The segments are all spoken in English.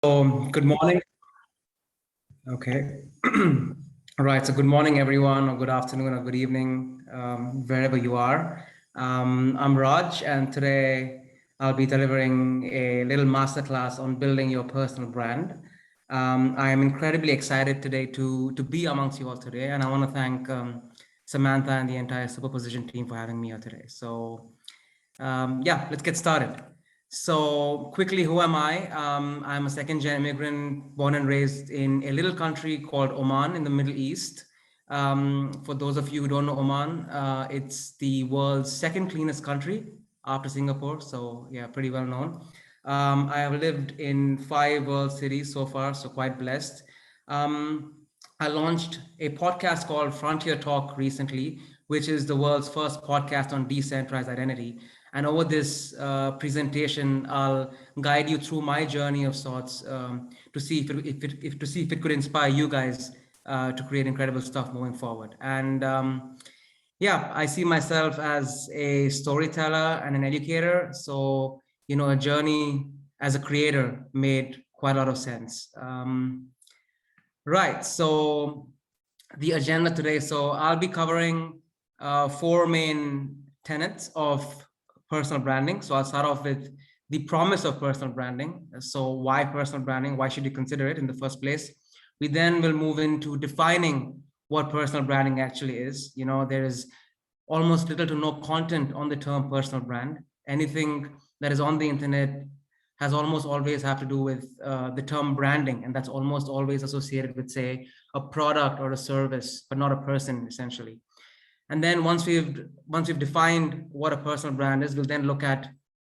Good morning. Okay. All right. So good morning, everyone, or good afternoon, or good evening, wherever you are. I'm Raj, and today I'll be delivering a little masterclass on building your personal brand. I am incredibly excited today to be amongst you all today, and I want to thank Samantha and the entire SuperPOSITRON team for having me here today. So yeah, let's get started. So quickly, who am I? I'm a second-gen immigrant born and raised in a little country called Oman in the Middle East. For those of you who don't know Oman, it's the world's second cleanest country after Singapore. So yeah, pretty well known. I have lived in 5 world cities so far, so quite blessed. I launched a podcast called Frontier Talk recently, which is the world's first podcast on decentralized identity. And over this presentation, I'll guide you through my journey of sorts to see if it could inspire you guys to create incredible stuff moving forward. And yeah, I see myself as a storyteller and an educator. So, a journey as a creator made quite a lot of sense. Right. So the agenda today. So I'll be covering 4 main tenets of personal branding. So I'll start off with the promise of personal branding. So why personal branding? Why should you consider it in the first place? We then will move into defining what personal branding actually is. There is almost little to no content on the term personal brand. Anything that is on the internet has almost always have to do with the term branding, and that's almost always associated with, say, a product or a service, but not a person, essentially. And then once we've defined what a personal brand is, we'll then look at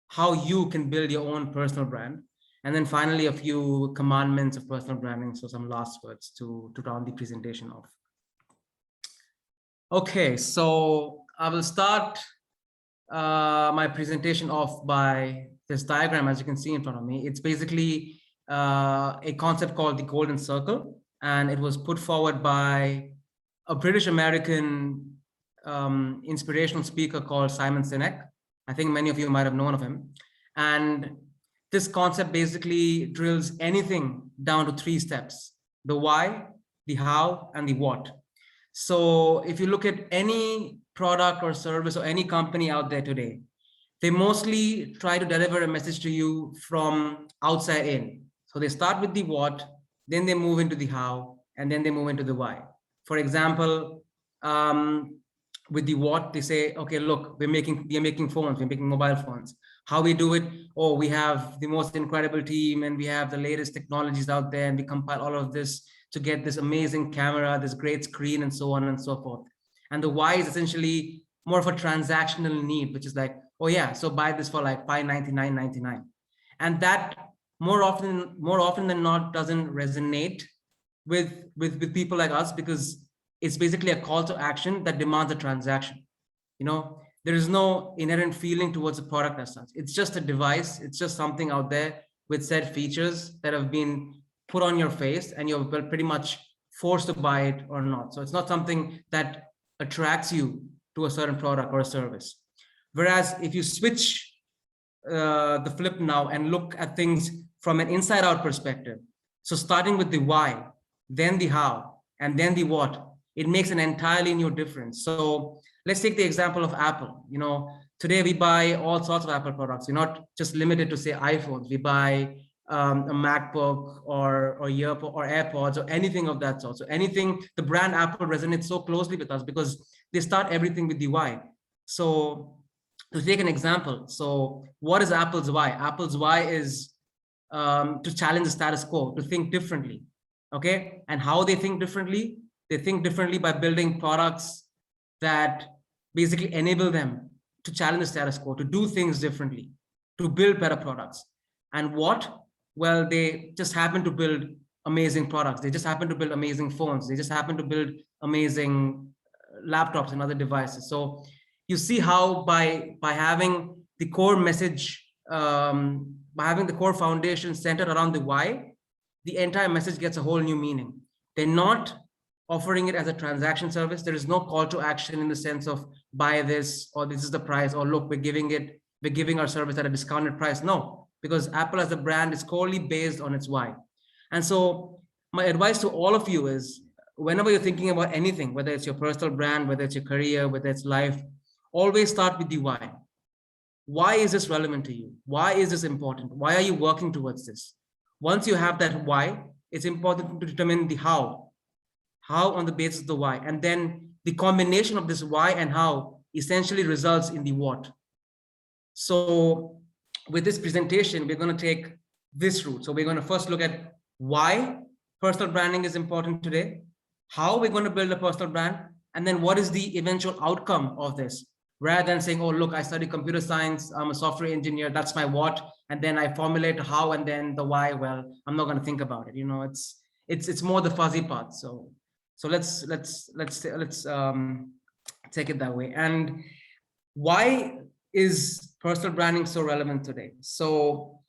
how you can build your own personal brand. And then finally, a few commandments of personal branding. So some last words to round the presentation off. Okay, so I will start my presentation off by this diagram, as you can see in front of me. It's basically a concept called the golden circle, and it was put forward by a British American inspirational speaker called Simon Sinek. I think many of you might have known of him. And this concept basically drills anything down to 3 steps: the why, the how, and the what. So if you look at any product or service or any company out there today, they mostly try to deliver a message to you from outside in. So they start with the what, then they move into the how, and then they move into the why. For example, with the what, they say, okay, look, we are making phones, we're making mobile phones. How we do it? Oh, we have the most incredible team, and we have the latest technologies out there, and we compile all of this to get this amazing camera, this great screen, and so on and so forth. And the why is essentially more of a transactional need, which is like, oh yeah, so buy this for like $599.99. And that more often than not doesn't resonate with people like us, because it's basically a call to action that demands a transaction. There is no inherent feeling towards the product as such. It's just a device. It's just something out there with set features that have been put on your face, and you're pretty much forced to buy it or not. So it's not something that attracts you to a certain product or a service. Whereas if you switch the flip now and look at things from an inside out perspective, so starting with the why, then the how, and then the what, it makes an entirely new difference. So let's take the example of Apple. Today we buy all sorts of Apple products. We're not just limited to, say, iPhones. We buy a MacBook or earpod or AirPods or anything of that sort. So anything, the brand Apple resonates so closely with us because they start everything with the why. So to take an example, so what is Apple's why? Apple's why is to challenge the status quo, to think differently. Okay, and how they think differently? They think differently by building products that basically enable them to challenge the status quo, to do things differently, to build better products. And what? Well, they just happen to build amazing products. They just happen to build amazing phones. They just happen to build amazing laptops and other devices. So you see how by having the core message, by having the core foundation centered around the why, the entire message gets a whole new meaning. They're not offering it as a transaction service. There is no call to action in the sense of buy this, or this is the price, or look, we're giving our service at a discounted price. No, because Apple as a brand is wholly based on its why. And so my advice to all of you is, whenever you're thinking about anything, whether it's your personal brand, whether it's your career, whether it's life, always start with the why. Why is this relevant to you? Why is this important? Why are you working towards this? Once you have that why, it's important to determine the how on the basis of the why. And then the combination of this why and how essentially results in the what. So with this presentation, we're going to take this route. So we're going to first look at why personal branding is important today, how we're going to build a personal brand, and then what is the eventual outcome of this, rather than saying, oh, look, I study computer science, I'm a software engineer, that's my what, and then I formulate how and then the why. Well, I'm not going to think about it. You know, it's more the fuzzy part. So let's take it that way. And why is personal branding so relevant today? So,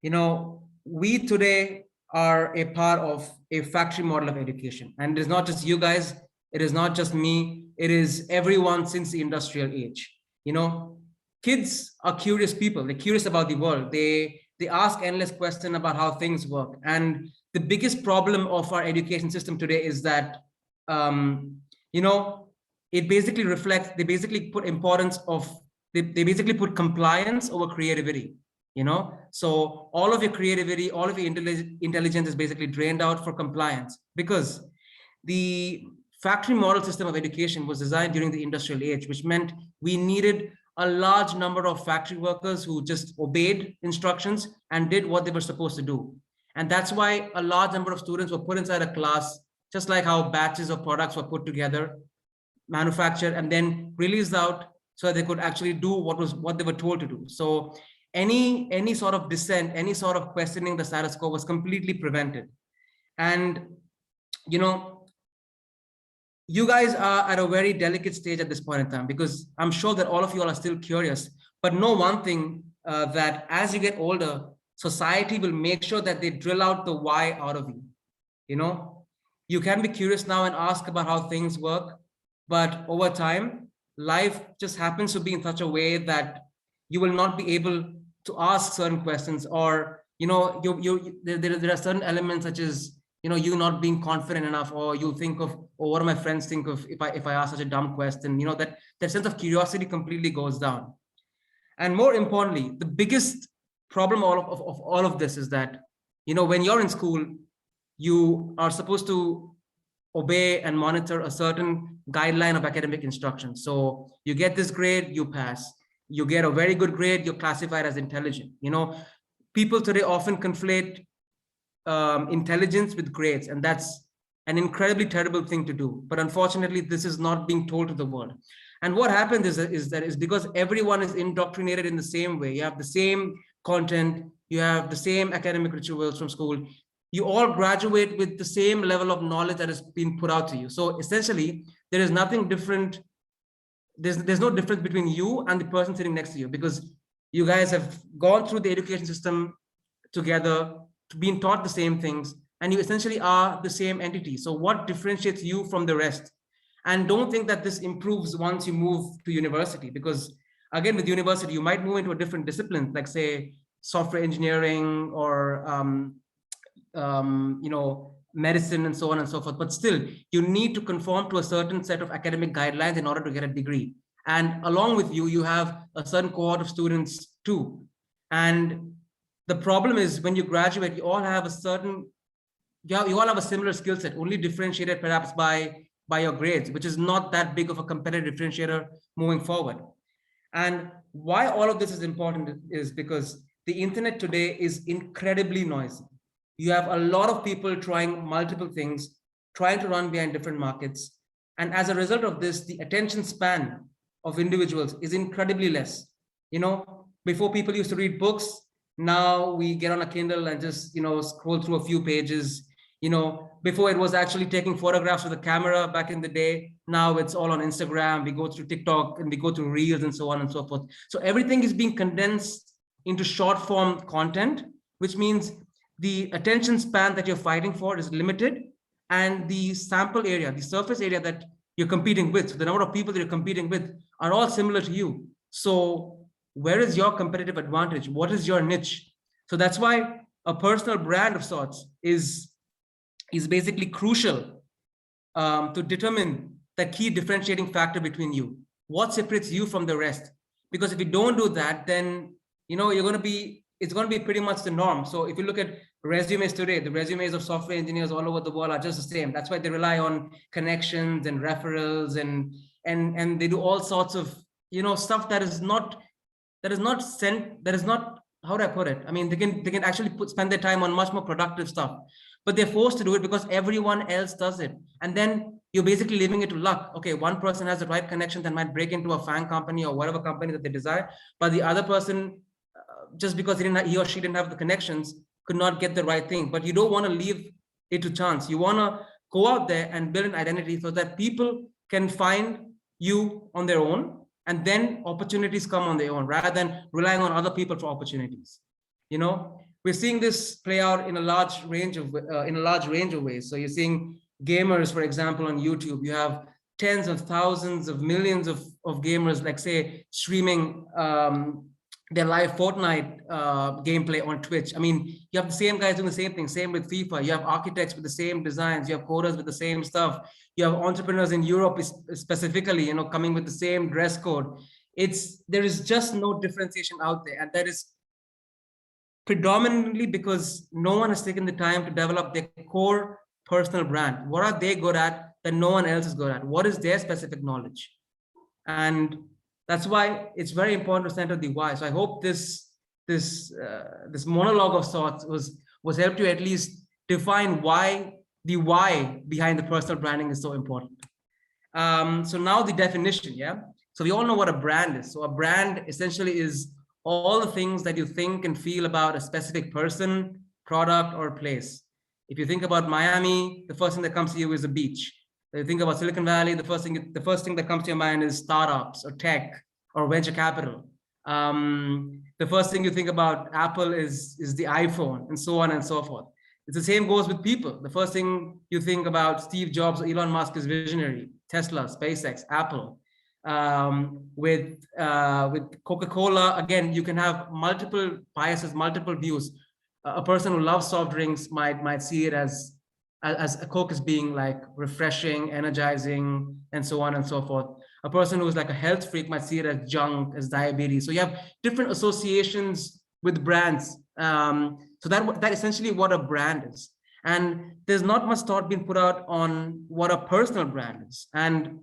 you know, we today are a part of a factory model of education, and it is not just you guys, it is not just me, it is everyone since the industrial age. You know, kids are curious people. They're curious about the world. They ask endless questions about how things work. And the biggest problem of our education system today is that, you know, it basically reflects, they basically put importance of, they basically put compliance over creativity, you know? So all of your creativity, all of your intelligence is basically drained out for compliance, because the factory model system of education was designed during the industrial age, which meant we needed a large number of factory workers who just obeyed instructions and did what they were supposed to do. And that's why a large number of students were put inside a class, just like how batches of products were put together, manufactured, and then released out so that they could actually do what they were told to do. So any sort of dissent, any sort of questioning the status quo was completely prevented. And, you know, you guys are at a very delicate stage at this point in time, because I'm sure that all of you all are still curious, but know one thing, that as you get older, society will make sure that they drill out the why out of you. You know, you can be curious now and ask about how things work, but over time, life just happens to be in such a way that you will not be able to ask certain questions, or, you know, there are certain elements such as, you know, you not being confident enough, or you'll think of, or what do my friends think of if I ask such a dumb question, you know, that sense of curiosity completely goes down. And more importantly, the biggest problem of all of this is that, you know, when you're in school, you are supposed to obey and monitor a certain guideline of academic instruction. So you get this grade, you pass. You get a very good grade, you're classified as intelligent. You know, people today often conflate intelligence with grades, and that's an incredibly terrible thing to do. But unfortunately, this is not being told to the world. And what happens is because everyone is indoctrinated in the same way. You have the same content, you have the same academic rituals from school. You all graduate with the same level of knowledge that has been put out to you. So essentially, there is nothing different. There's no difference between you and the person sitting next to you, because you guys have gone through the education system together, being taught the same things, and you essentially are the same entity. So what differentiates you from the rest? And don't think that this improves once you move to university, because again, with university, you might move into a different discipline, like say software engineering or you know, medicine and so on and so forth. But still, you need to conform to a certain set of academic guidelines in order to get a degree. And along with you, you have a certain cohort of students too. And the problem is, when you graduate, you all have a certain, you all have a similar skill set, only differentiated perhaps by your grades, which is not that big of a competitive differentiator moving forward. And why all of this is important is because the internet today is incredibly noisy. You have a lot of people trying multiple things, trying to run behind different markets. And as a result of this, the attention span of individuals is incredibly less. You know, before people used to read books, now we get on a Kindle and just, you know, scroll through a few pages. You know, before it was actually taking photographs with a camera back in the day. Now it's all on Instagram. We go through TikTok and we go through Reels and so on and so forth. So everything is being condensed into short form content, which means the attention span that you're fighting for is limited, and the sample area, the surface area that you're competing with, so the number of people that you're competing with are all similar to you. So where is your competitive advantage? What is your niche? So that's why a personal brand of sorts is basically crucial to determine the key differentiating factor between you. What separates you from the rest? Because if you don't do that, then it's going to be pretty much the norm. So if you look at resumes today, the resumes of software engineers all over the world are just the same. That's why they rely on connections and referrals, and they do all sorts of stuff that is not how do I put it? I mean, they can actually spend their time on much more productive stuff, but they're forced to do it because everyone else does it. And then you're basically leaving it to luck. Okay, one person has the right connection that might break into a FANG company or whatever company that they desire, but the other person, just because he or she didn't have the connections, could not get the right thing. But you don't want to leave it to chance. You want to go out there and build an identity so that people can find you on their own, and then opportunities come on their own rather than relying on other people for opportunities. We're seeing this play out in a large range of ways. So you're seeing gamers, for example, on YouTube. You have tens of thousands of millions of gamers, like say, streaming their live Fortnite gameplay on Twitch. I mean, you have the same guys doing the same thing. Same with FIFA. You have architects with the same designs. You have coders with the same stuff. You have entrepreneurs in Europe specifically, coming with the same dress code. There is just no differentiation out there, and that is predominantly because no one has taken the time to develop their core personal brand. What are they good at that no one else is good at? What is their specific knowledge? And that's why it's very important to center the why. So I hope this monologue of sorts was helped you at least define why the why behind the personal branding is so important. So now the definition, yeah. So we all know what a brand is. So a brand essentially is all the things that you think and feel about a specific person, product, or place. If you think about Miami, the first thing that comes to you is a beach. If you think about Silicon Valley, the first thing that comes to your mind is startups or tech or venture capital. The first thing you think about Apple is the iPhone, and so on and so forth. It's the same goes with people. The first thing you think about Steve Jobs or Elon Musk is visionary. Tesla, SpaceX, Apple. With Coca-Cola, again, you can have multiple biases, multiple views. A person who loves soft drinks might see it as a Coke as being like refreshing, energizing, and so on and so forth. A person who's like a health freak might see it as junk, as diabetes. So you have different associations with brands. So that essentially what a brand is. And there's not much thought being put out on what a personal brand is. And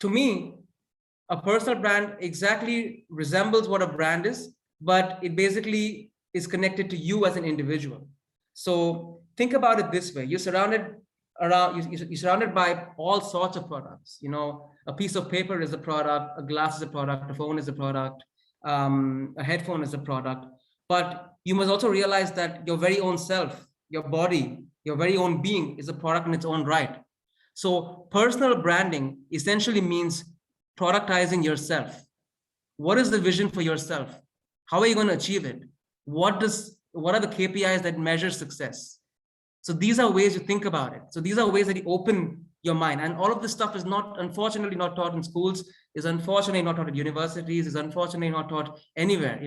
to me, a personal brand exactly resembles what a brand is, but it basically is connected to you as an individual. So think about it this way: you're surrounded by all sorts of products. A piece of paper is a product, a glass is a product, a phone is a product, a headphone is a product. But you must also realize that your very own self, your body, your very own being is a product in its own right. So personal branding essentially means productizing yourself. What is the vision for yourself? How are you going to achieve it? What are the KPIs that measure success? So these are ways you think about it. So these are ways that you open your mind. And all of this stuff is unfortunately not taught in schools, is unfortunately not taught at universities, is unfortunately not taught anywhere.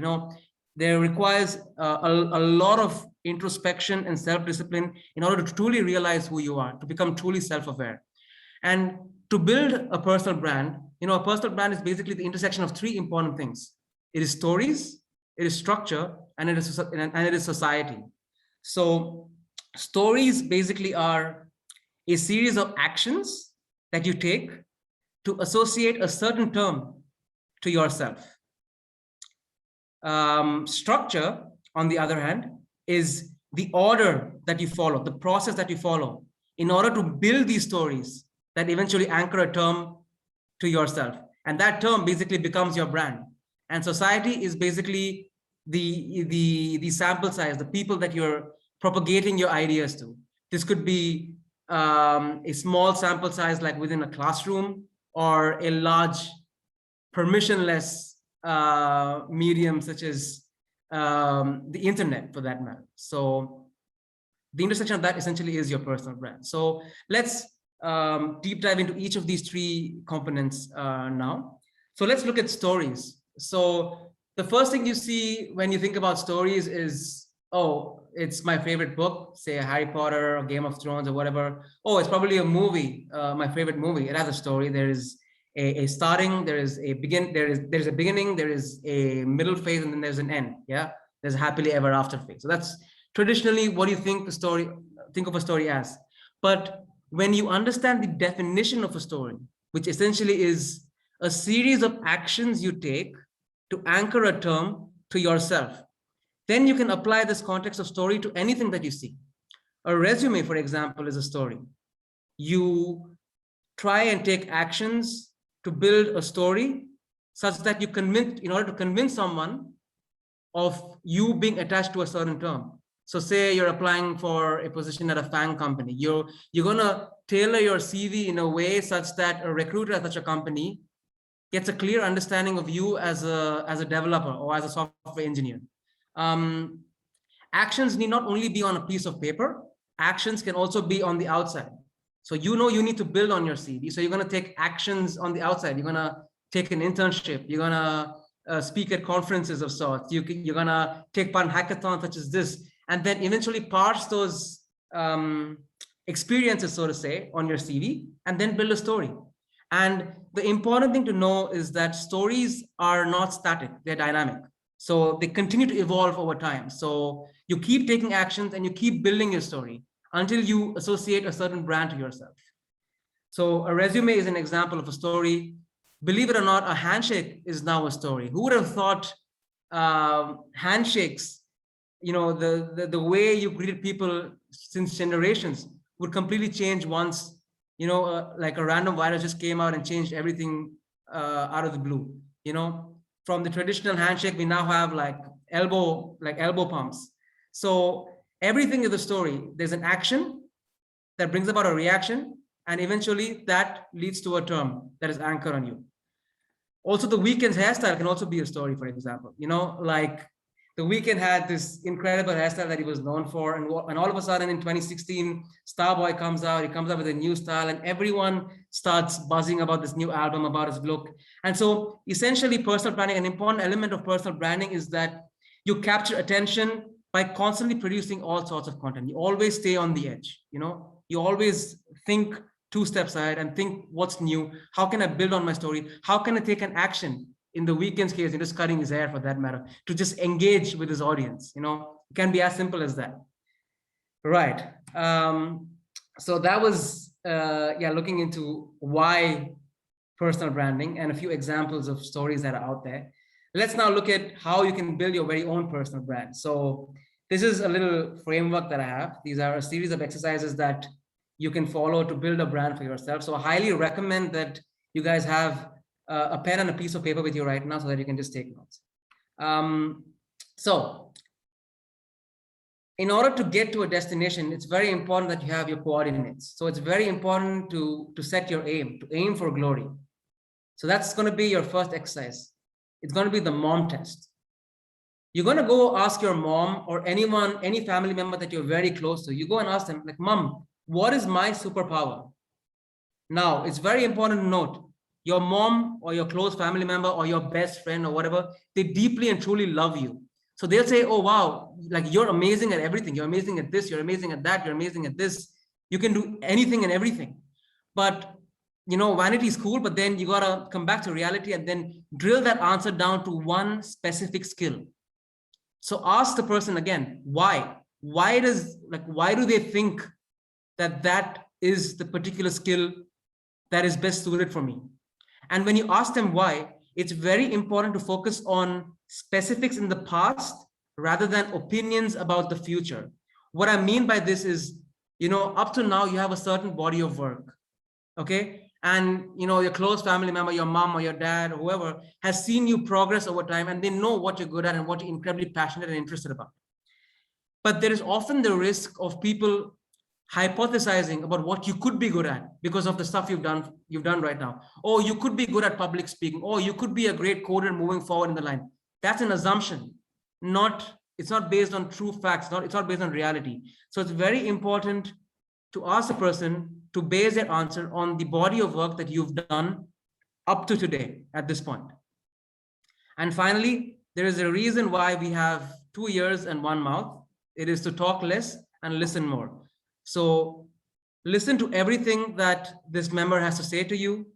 There requires a lot of introspection and self-discipline in order to truly realize who you are, to become truly self-aware. And to build a personal brand, a personal brand is basically the intersection of three important things. It is stories, it is structure, and it is society. So stories basically are a series of actions that you take to associate a certain term to yourself. Structure, on the other hand, is the order that you follow, the process that you follow in order to build these stories that eventually anchor a term to yourself. And that term basically becomes your brand. And society is basically the sample size, the people that you're propagating your ideas to. This could be a small sample size like within a classroom, or a large permissionless medium such as the internet, for that matter. So the intersection of that essentially is your personal brand. So let's deep dive into each of these three components now. So let's look at stories. So the first thing you see when you think about stories is, oh, it's my favorite book, say Harry Potter or Game of Thrones or whatever. Oh, it's probably a movie, my favorite movie. It has a story. There is a starting, there is a beginning, there's a beginning, there is a middle phase, and then there's an end. Yeah, there's a happily ever after phase. So that's traditionally what you think the story, think of a story as. But when you understand the definition of a story, which essentially is a series of actions you take to anchor a term to yourself, then you can apply this context of story to anything that you see. A resume, for example, is a story. You try and take actions to build a story such that you convince, in order to convince someone of you being attached to a certain term. So say you're applying for a position at a FANG company. You're gonna tailor your CV in a way such that a recruiter at such a company gets a clear understanding of you as a developer or as a software engineer. Actions need not only be on a piece of paper, actions can also be on the outside. So you know you need to build on your CV. So you're going to take actions on the outside. You're going to take an internship. You're going to speak at conferences of sorts. You're going to take part in hackathons such as this, and then eventually parse those experiences, so to say, on your CV, and then build a story. And the important thing to know is that stories are not static, they're dynamic. So they continue to evolve over time. So you keep taking actions and you keep building your story until you associate a certain brand to yourself. So a resume is an example of a story. Believe it or not, a handshake is now a story. Who would have thought handshakes, you know, the way you greeted people since generations would completely change once, you know, like a random virus just came out and changed everything out of the blue. You know, from the traditional handshake, we now have like elbow pumps. So everything is a story. There's an action that brings about a reaction, and eventually that leads to a term that is anchored on you. Also, the Weeknd's hairstyle can also be a story, for example. You know, like the Weeknd had this incredible hairstyle that he was known for, and all of a sudden in 2016, Starboy comes out, he comes up with a new style, and everyone starts buzzing about this new album, about his look. And so essentially personal branding, an important element of personal branding is that you capture attention by constantly producing all sorts of content. You always stay on the edge, you know, you always think 2 steps ahead and think what's new, how can I build on my story, how can I take an action. In the Weeknd's case, just cutting his hair for that matter, to just engage with his audience. You know, it can be as simple as that. Right. So that was, looking into why personal branding and a few examples of stories that are out there. Let's now look at how you can build your very own personal brand. So this is a little framework that I have. These are a series of exercises that you can follow to build a brand for yourself. So I highly recommend that you guys have a pen and a piece of paper with you right now so that you can just take notes. So in order to get to a destination, it's very important that you have your coordinates. So it's very important to set your aim, to aim for glory. So that's going to be your first exercise. It's going to be the mom test. You're going to go ask your mom or anyone, any family member that you're very close to. You go and ask them, like, Mom, what is my superpower? Now, it's very important to note, your mom or your close family member or your best friend or whatever, they deeply and truly love you. So they'll say, oh, wow, like you're amazing at everything. You're amazing at this, you're amazing at that, you're amazing at this. You can do anything and everything. But, you know, vanity is cool, but then you got to come back to reality and then drill that answer down to one specific skill. So ask the person again, why? Why do they think that is the particular skill that is best suited for me? And when you ask them why, it's very important to focus on specifics in the past rather than opinions about the future. What I mean by this is, you know, up to now, you have a certain body of work, okay? And, you know, your close family member, your mom or your dad or whoever has seen you progress over time, and they know what you're good at and what you're incredibly passionate and interested about. But there is often the risk of people hypothesizing about what you could be good at because of the stuff you've done right now. Oh, you could be good at public speaking. Oh, you could be a great coder moving forward in the line. That's an assumption. It's not based on true facts. It's not based on reality. So it's very important to ask the person to base their answer on the body of work that you've done up to today at this point. And finally, there is a reason why we have 2 ears and 1 mouth. It is to talk less and listen more. So listen to everything that this member has to say to you.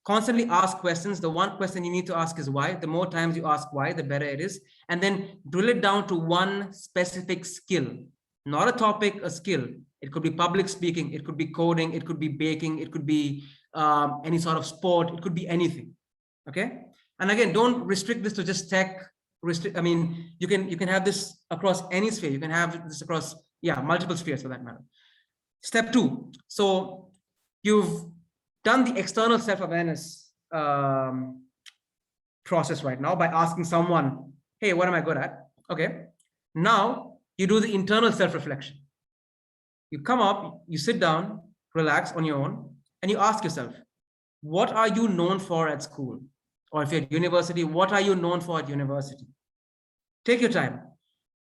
Constantly ask questions. The one question you need to ask is why. The more times you ask why, the better it is. And then drill it down to one specific skill, not a topic, a skill. It could be public speaking, it could be coding, it could be baking, it could be any sort of sport, it could be anything. Okay. And again, don't restrict this to just tech. I mean, you can have this across any sphere. You can have this across, yeah, multiple spheres for that matter. Step 2. So you've done the external self-awareness process right now by asking someone, hey, what am I good at? Okay. Now you do the internal self-reflection. You come up, you sit down, relax on your own, and you ask yourself, what are you known for at school? Or if you're at university, what are you known for at university? Take your time.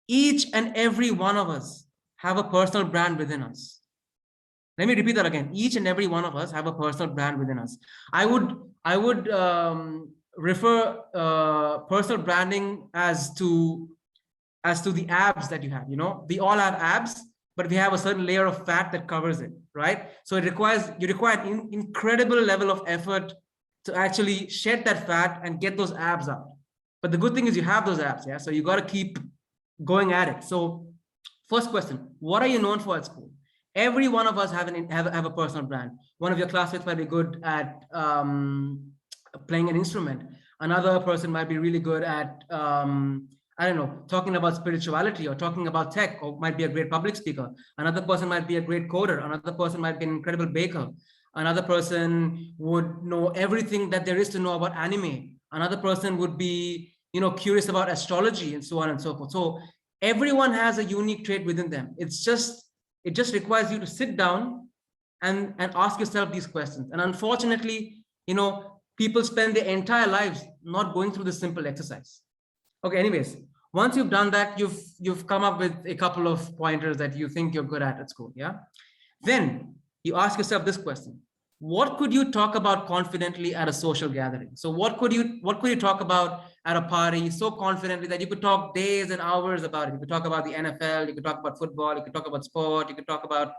Each and every one of us have a personal brand within us. Let me repeat that again. Each and every one of us have a personal brand within us. I would refer personal branding as to the abs that you have. You know, we all have abs, but we have a certain layer of fat that covers it, right? So you require an incredible level of effort to actually shed that fat and get those abs out. But the good thing is you have those abs, yeah? So you got to keep going at it. So first question, what are you known for at school? Every one of us have a personal brand. One of your classmates might be good at playing an instrument. Another person might be really good at, I don't know, talking about spirituality or talking about tech, or might be a great public speaker. Another person might be a great coder. Another person might be an incredible baker. Another person would know everything that there is to know about anime. Another person would be, you know, curious about astrology and so on and so forth. So everyone has a unique trait within them. It just requires you to sit down and ask yourself these questions. And unfortunately, you know, people spend their entire lives not going through this simple exercise. Okay, anyways, once you've done that, you've come up with a couple of pointers that you think you're good at school, yeah? Then you ask yourself this question. What could you talk about confidently at a social gathering? So what could you talk about at a party so confidently that you could talk days and hours about it? You could talk about the NFL, you could talk about football, you could talk about sport, you could talk about,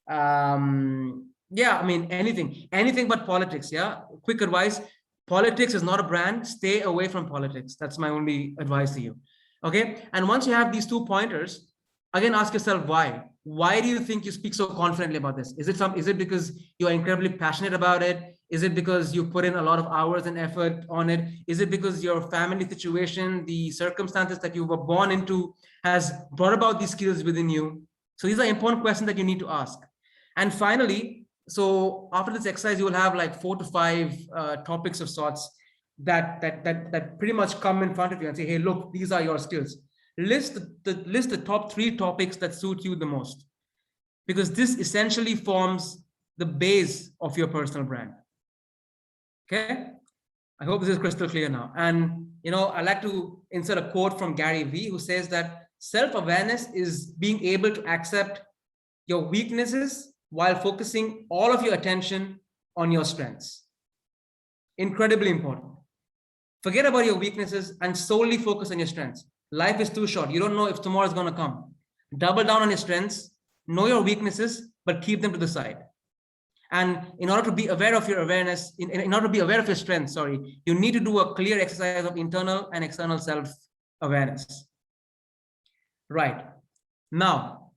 yeah, I mean, anything but politics, yeah? Quick advice, politics is not a brand. Stay away from politics. That's my only advice to you, okay? And once you have these 2 pointers, again, ask yourself why. Why do you think you speak so confidently about this? Is it because you are incredibly passionate about it? Is it because you put in a lot of hours and effort on it? Is it because your family situation, the circumstances that you were born into has brought about these skills within you? So these are important questions that you need to ask. And finally, so after this exercise, you will have like 4 to 5 topics of sorts that pretty much come in front of you and say, hey, look, these are your skills. List the top 3 topics that suit you the most, because this essentially forms the base of your personal brand. Okay, I hope this is crystal clear now. And you know, I like to insert a quote from Gary Vee, who says that self-awareness is being able to accept your weaknesses while focusing all of your attention on your strengths. Incredibly important. Forget about your weaknesses and solely focus on your strengths. Life is too short. You don't know if tomorrow is going to come. Double down on your strengths, know your weaknesses, but keep them to the side. And in order to be aware of your awareness, in order to be aware of your strengths, you need to do a clear exercise of internal and external self-awareness. Right. Now,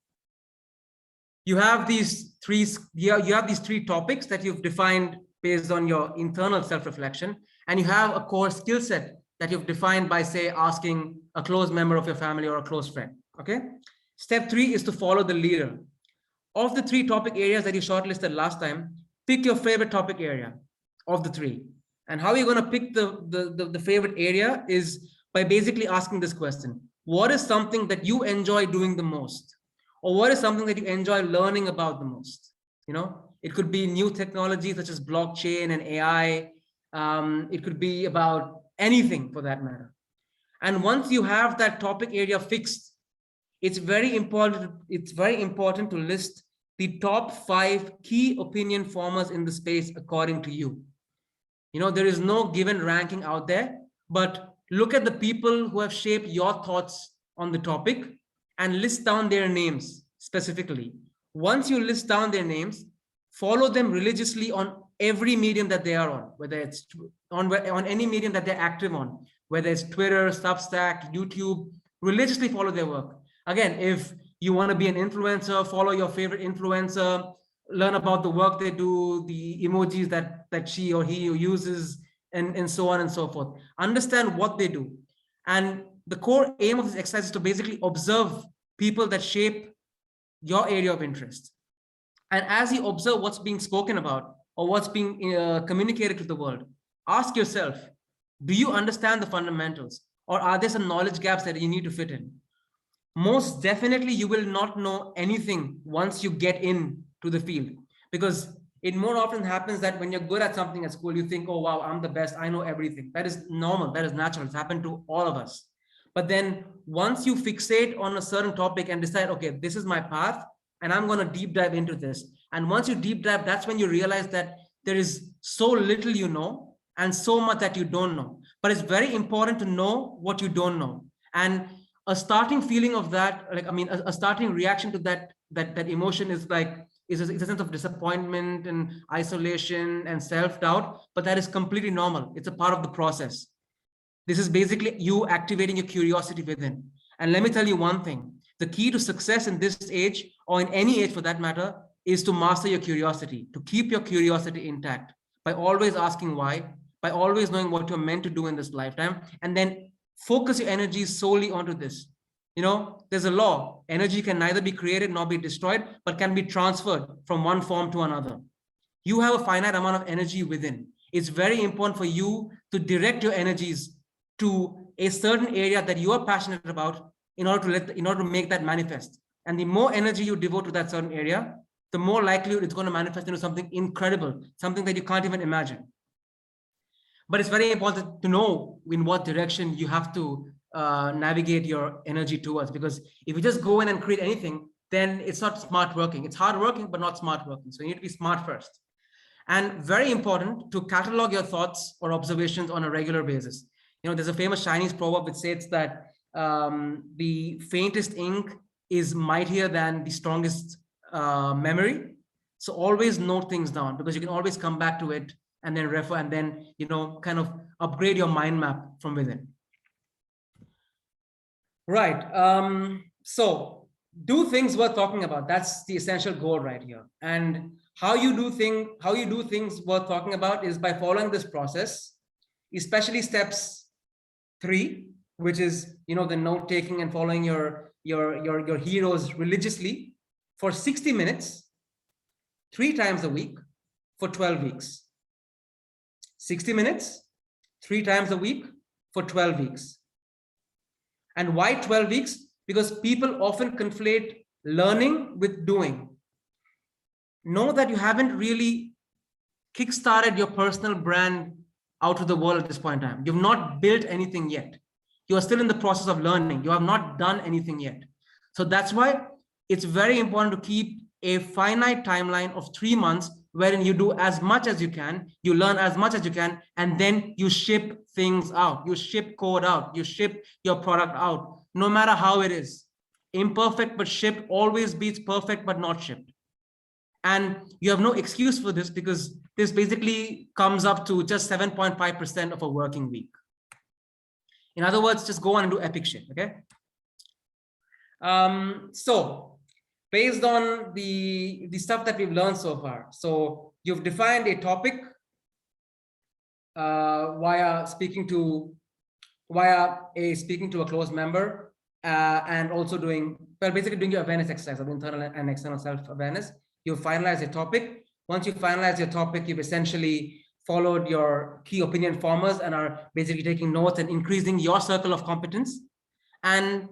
you have these 3 topics that you've defined based on your internal self-reflection, and you have a core skill set that you've defined by, say, asking a close member of your family or a close friend, okay? Step 3 is to follow the leader. Of the 3 topic areas that you shortlisted last time, pick your favorite topic area of the 3. And how you're going to pick the favorite area is by basically asking this question. What is something that you enjoy doing the most? Or what is something that you enjoy learning about the most? You know, it could be new technology such as blockchain and AI. It could be about anything for that matter. And once you have that topic area fixed, it's very important to list the top 5 key opinion formers in the space according to you. You know, there is no given ranking out there, but look at the people who have shaped your thoughts on the topic and list down their names specifically. Once you list down their names, follow them religiously on every medium that they are on, whether it's on any medium that they're active on, whether it's Twitter, Substack, YouTube. Religiously follow their work. Again, if you want to be an influencer, follow your favorite influencer, learn about the work they do, the emojis that she or he uses, and so on and so forth. Understand what they do. And the core aim of this exercise is to basically observe people that shape your area of interest. And as you observe what's being spoken about or what's being communicated to the world, ask yourself, do you understand the fundamentals, or are there some knowledge gaps that you need to fit in? Most definitely, you will not know anything once you get into the field, because it more often happens that when you're good at something at school, you think, oh, wow, I'm the best. I know everything. That is normal. That is natural. It's happened to all of us. But then once you fixate on a certain topic and decide, okay, this is my path, and I'm going to deep dive into this. And once you deep dive, that's when you realize that there is so little you know and so much that you don't know. But it's very important to know what you don't know. And a starting feeling of that, like, I mean, a starting reaction to that emotion is like, is a sense of disappointment and isolation and self-doubt, but that is completely normal. It's a part of the process. This is basically you activating your curiosity within. And let me tell you one thing, the key to success in this age, or in any age for that matter, is to master your curiosity, to keep your curiosity intact by always asking why, by always knowing what you're meant to do in this lifetime, and then focus your energy solely onto this. You know, there's a law, energy can neither be created nor be destroyed, but can be transferred from one form to another. You have a finite amount of energy within. It's very important for you to direct your energies to a certain area that you are passionate about in order to make that manifest. And the more energy you devote to that certain area, the more likely it's going to manifest into something incredible, something that you can't even imagine. But it's very important to know in what direction you have to navigate your energy towards, because if you just go in and create anything, then it's not smart working. It's hard working, but not smart working. So you need to be smart first. And very important to catalog your thoughts or observations on a regular basis. You know, there's a famous Chinese proverb which states that the faintest ink is mightier than the strongest memory. So always note things down, because you can always come back to it and then refer, and then, you know, kind of upgrade your mind map from within. Right. So do things worth talking about. That's the essential goal right here. And how you do things worth talking about is by following this process, especially steps 3, which is, you know, the note taking and following your heroes religiously for 60 minutes, 3 times a week for 12 weeks. 60 minutes, 3 times a week for 12 weeks. And why 12 weeks? Because people often conflate learning with doing. Know that you haven't really kickstarted your personal brand out to the world at this point in time. You've not built anything yet. You are still in the process of learning. You have not done anything yet. So that's why it's very important to keep a finite timeline of 3 months, wherein you do as much as you can, you learn as much as you can, and then you ship things out. You ship code out. You ship your product out, no matter how it is. Imperfect but shipped always beats perfect but not shipped. And you have no excuse for this, because this basically comes up to just 7.5% of a working week. In other words, just go on and do epic shit, okay? So based on the stuff that we've learned so far, so you've defined a topic via speaking to a close member, and also basically doing your awareness exercise of internal and external self-awareness. You finalize a topic. Once you finalize your topic, you've essentially followed your key opinion formers and are basically taking notes and increasing your circle of competence. And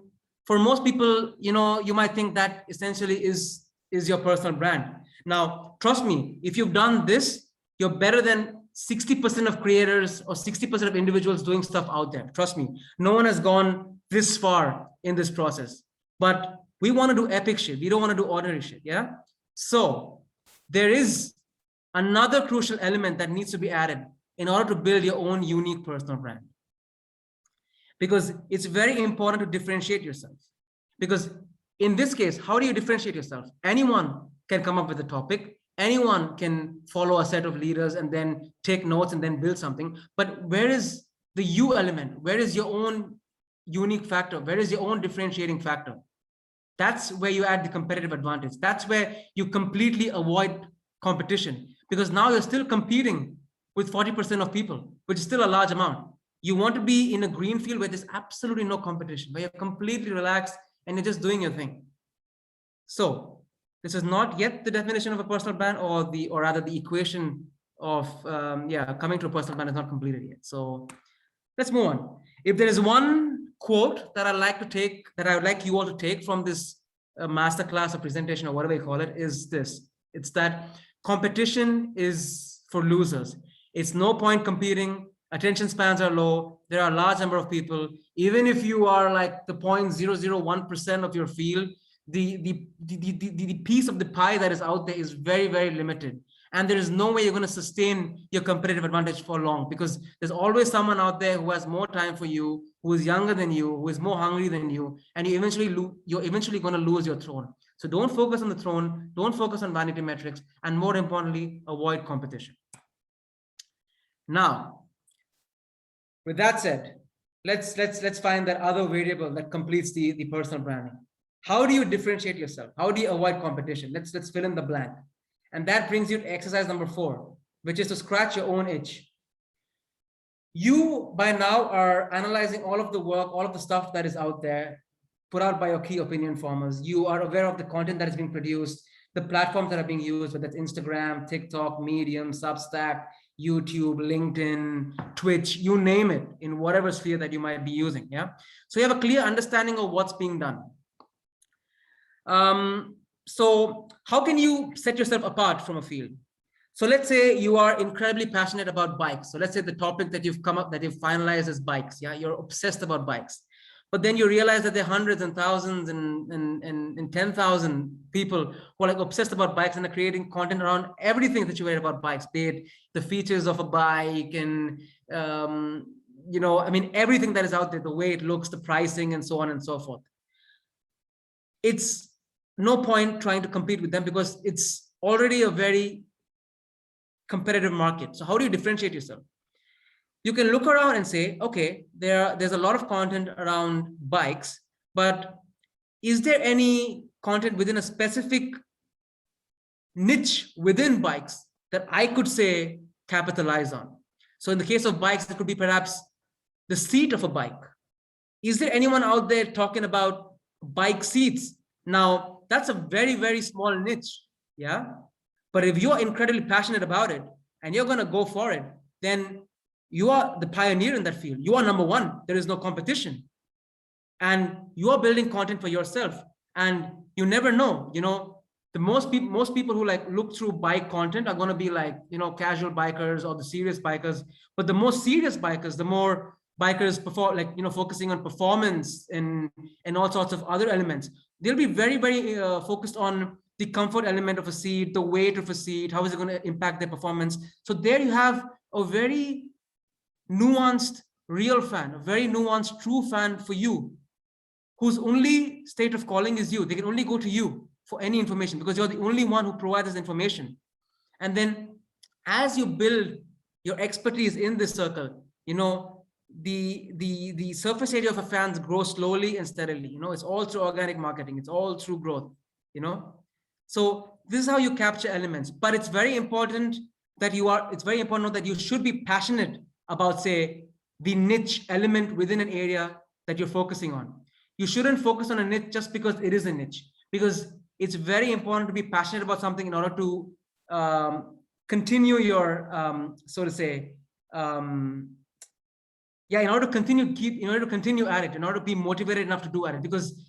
for most people, you know, you might think that essentially is your personal brand. Now, trust me, if you've done this, you're better than 60% of creators or 60% of individuals doing stuff out there. Trust me, no one has gone this far in this process. But we want to do epic shit. We don't want to do ordinary shit, yeah? So there is another crucial element that needs to be added in order to build your own unique personal brand. because it's very important to differentiate yourself. Because in this case, how do you differentiate yourself? Anyone can come up with a topic. Anyone can follow a set of leaders and then take notes and then build something. But where is the you element? Where is your own unique factor? Where is your own differentiating factor? That's where you add the competitive advantage. That's where you completely avoid competition, because now you're still competing with 40% of people, which is still a large amount. You want to be in a green field where there's absolutely no competition, where you're completely relaxed and you're just doing your thing. So this is not yet the definition of a personal brand, or rather the equation of coming to a personal brand is not completed yet. So let's move on. If there is one quote that I would like you all to take from this masterclass or presentation or whatever you call it, is this. It's that competition is for losers. It's no point competing. Attention spans are low. There are a large number of people. Even if you are like the 0.001% of your field, the piece of the pie that is out there is very, very limited. And there is no way you're going to sustain your competitive advantage for long, because there's always someone out there who has more time for you, who is younger than you, who is more hungry than you, and you're eventually going to lose your throne. So don't focus on the throne, don't focus on vanity metrics, and more importantly, avoid competition. Now, with that said, let's find that other variable that completes the personal branding. How do you differentiate yourself? How do you avoid competition? Let's fill in the blank. And that brings you to exercise number 4, which is to scratch your own itch. You by now are analyzing all of the work, all of the stuff that is out there, put out by your key opinion formers. You are aware of the content that is being produced, the platforms that are being used, whether it's Instagram, TikTok, Medium, Substack, YouTube, LinkedIn, Twitch, you name it, in whatever sphere that you might be using. Yeah. So you have a clear understanding of what's being done. So how can you set yourself apart from a field? So let's say you are incredibly passionate about bikes. So let's say the topic that you've finalized is bikes. Yeah, you're obsessed about bikes. But then you realize that there are hundreds and thousands and 10,000 people who are like obsessed about bikes and are creating content around everything that you read about bikes, be it the features of a bike and, I mean, everything that is out there, the way it looks, the pricing, and so on and so forth. It's no point trying to compete with them because it's already a very competitive market. So how do you differentiate yourself? You can look around and say, okay, there's a lot of content around bikes, but is there any content within a specific niche within bikes that I could say capitalize on? So in the case of bikes, it could be perhaps the seat of a bike. Is there anyone out there talking about bike seats? Now, that's a very, very small niche. Yeah. But if you're incredibly passionate about it and you're going to go for it, then you are the pioneer in that field. You are number one. There is no competition. And you are building content for yourself. And you never know, the most people who like look through bike content are going to be like, casual bikers or the serious bikers. But the most serious bikers, the more bikers perform, like, focusing on performance and all sorts of other elements. They'll be very, very focused on the comfort element of a seat, the weight of a seat, how is it going to impact their performance. So there you have a very nuanced real fan, a very nuanced true fan for you, whose only state of calling is you. They can only go to you for any information because you're the only one who provides this information. And then as you build your expertise in this circle, the surface area of a fans grows slowly and steadily. It's all through organic marketing. It's all through growth, So this is how you capture elements. But it's very important that you should be passionate about, say, the niche element within an area that you're focusing on. You shouldn't focus on a niche just because it is a niche, because it's very important to be passionate about something in order to continue your, in order to continue at it, in order to be motivated enough to do at it, because,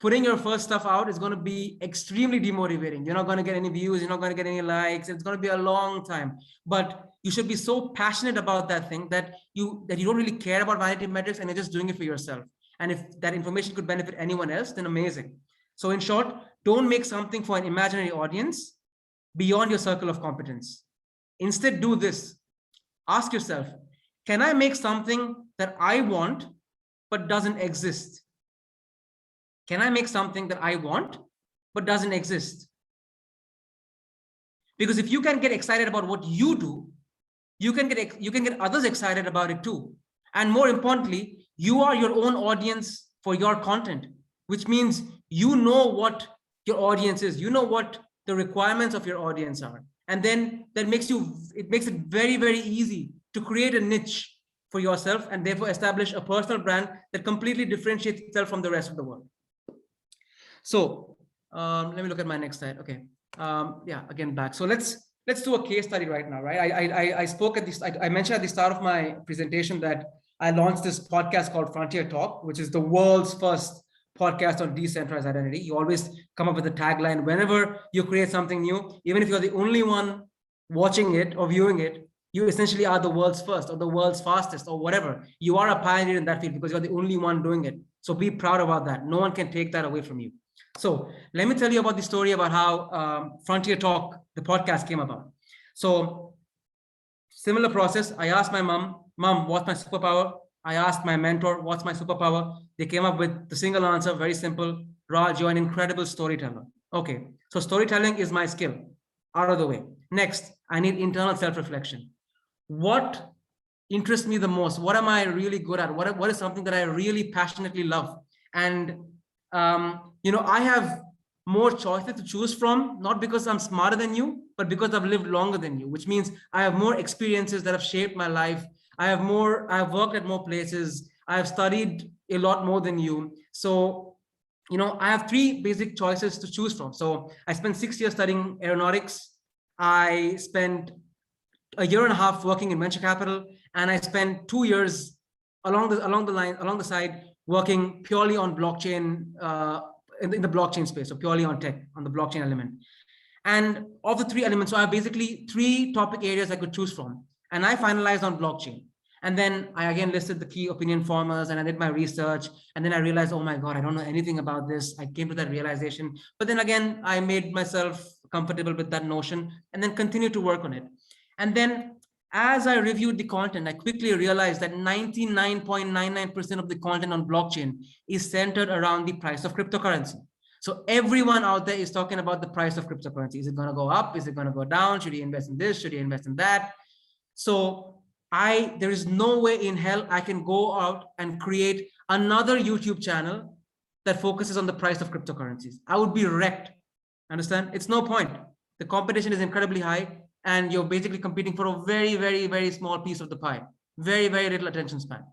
putting your first stuff out is going to be extremely demotivating. You're not going to get any views. You're not going to get any likes. It's going to be a long time, but you should be so passionate about that thing that you don't really care about vanity metrics and you're just doing it for yourself. And if that information could benefit anyone else, then amazing. So in short, don't make something for an imaginary audience beyond your circle of competence. Instead, do this. Ask yourself, can I make something that I want but doesn't exist? Can I make something that I want but doesn't exist? Because if you can get excited about what you do, you can get others excited about it too. And more importantly, you are your own audience for your content, which means you know what your audience is, you know what the requirements of your audience are. And then it makes it very, very easy to create a niche for yourself and therefore establish a personal brand that completely differentiates itself from the rest of the world. So let me look at my next slide. Okay. Yeah, again, back. So let's do a case study right now, right? I spoke at this, I mentioned at the start of my presentation that I launched this podcast called Frontier Talk, which is the world's first podcast on decentralized identity. You always come up with a tagline whenever you create something new, even if you're the only one watching it or viewing it, you essentially are the world's first or the world's fastest or whatever. You are a pioneer in that field because you're the only one doing it. So be proud about that. No one can take that away from you. So let me tell you about the story about how Frontier Talk, the podcast, came about. So similar process. I asked my mom, what's my superpower? I asked my mentor, what's my superpower? They came up with the single answer, very simple. Raj, you're an incredible storyteller. Okay, so storytelling is my skill. Out of the way. Next, I need internal self-reflection. What interests me the most? What am I really good at? What is something that I really passionately love? And I have more choices to choose from, not because I'm smarter than you, but because I've lived longer than you, which means I have more experiences that have shaped my life. I've worked at more places. I've studied a lot more than you. So, I have three basic choices to choose from. So I spent 6 years studying aeronautics. I spent a year and a half working in venture capital, and I spent 2 years along the side working purely on blockchain, in the blockchain space, so purely on tech, on the blockchain element. And of the three elements, so I have basically three topic areas I could choose from, and I finalized on blockchain. And then I again listed the key opinion formers and I did my research. And then I realized, oh my God, I don't know anything about this. I came to that realization. But then again, I made myself comfortable with that notion and then continued to work on it. And then as I reviewed the content, I quickly realized that 99.99% of the content on blockchain is centered around the price of cryptocurrency. So everyone out there is talking about the price of cryptocurrency. Is it going to go up? Is it going to go down? Should you invest in this? Should you invest in that? So there is no way in hell I can go out and create another YouTube channel that focuses on the price of cryptocurrencies. I would be wrecked. Understand? It's no point. The competition is incredibly high and you're basically competing for a very, very, very small piece of the pie. Very, very little attention span.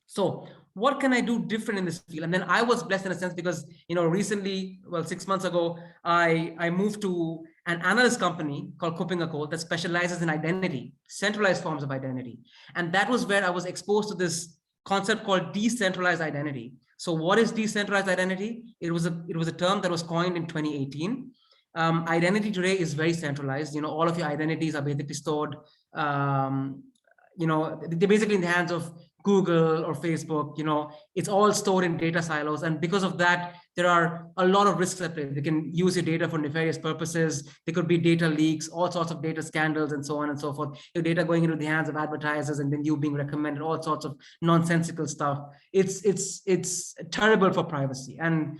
So what can I do different in this field? And then I was blessed in a sense because, recently, 6 months ago, I moved to an analyst company called Curation that specializes in identity, centralized forms of identity. And that was where I was exposed to this concept called decentralized identity. So what is decentralized identity? It was a term that was coined in 2018. Identity today is very centralized. All of your identities are basically stored, they're basically in the hands of Google or Facebook. It's all stored in data silos. And because of that, there are a lot of risks at play. They can use your data for nefarious purposes. There could be data leaks, all sorts of data scandals, and so on and so forth. Your data going into the hands of advertisers and then you being recommended all sorts of nonsensical stuff. It's terrible for privacy. And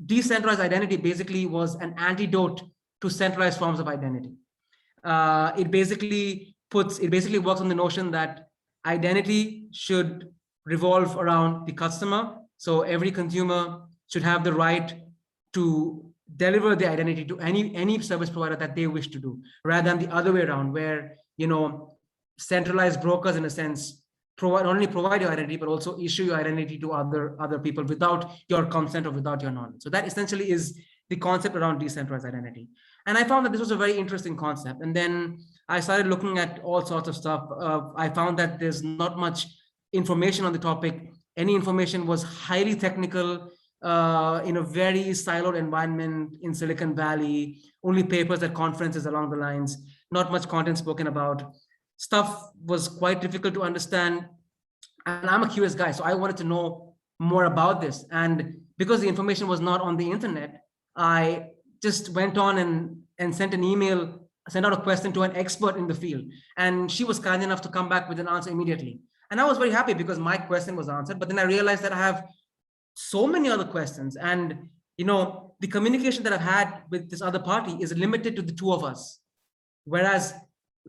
decentralized identity basically was an antidote to centralized forms of identity. It basically works on the notion that identity should revolve around the customer. So every consumer should have the right to deliver the identity to any service provider that they wish to do, rather than the other way around, where centralized brokers, in a sense, not only provide your identity, but also issue your identity to other people without your consent or without your knowledge. So that essentially is the concept around decentralized identity. And I found that this was a very interesting concept. And then I started looking at all sorts of stuff. I found that there's not much information on the topic. Any information was highly technical, in a very siloed environment in Silicon Valley, only papers at conferences along the lines, not much content spoken about. Stuff was quite difficult to understand. And I'm a curious guy, so I wanted to know more about this. And because the information was not on the internet, I just went on and sent out a question to an expert in the field. And she was kind enough to come back with an answer immediately. And I was very happy because my question was answered. But then I realized that I have so many other questions. And, the communication that I've had with this other party is limited to the two of us. Whereas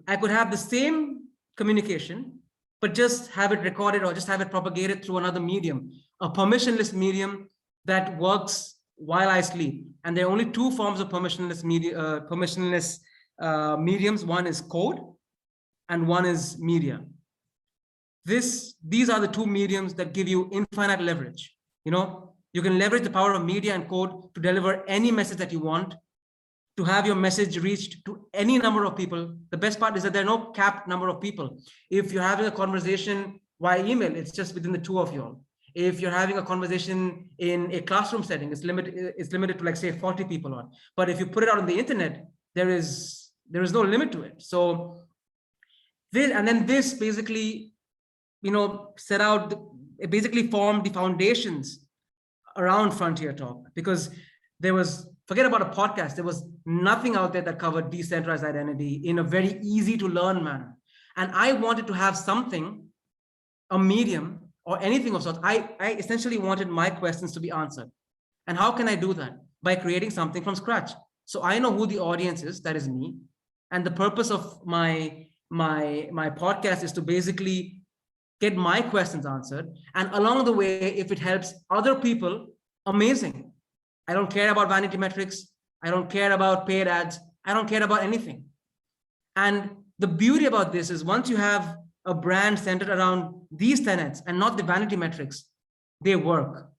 I could have the same communication, but just have it recorded or just have it propagated through another medium, a permissionless medium that works while I sleep. And there are only two forms of permissionless mediums. One is code and one is media. These are the two mediums that give you infinite leverage. You can leverage the power of media and code to deliver any message that you want, to have your message reached to any number of people. The best part is that there are no capped number of people. If you're having a conversation via email, it's just within the two of you all. If you're having a conversation in a classroom setting, it's limited to, like, say, 40 people on. But if you put it out on the internet, there is no limit to it. So this basically, basically formed the foundations around Frontier Talk, because forget about a podcast, there was nothing out there that covered decentralized identity in a very easy to learn manner. And I wanted to have something, a medium or anything of sorts. I essentially wanted my questions to be answered. And how can I do that? By creating something from scratch. So I know who the audience is, that is me. And the purpose of my podcast is to basically get my questions answered. And along the way, if it helps other people, amazing. I don't care about vanity metrics. I don't care about paid ads. I don't care about anything. And the beauty about this is, once you have a brand centered around these tenets and not the vanity metrics, they work.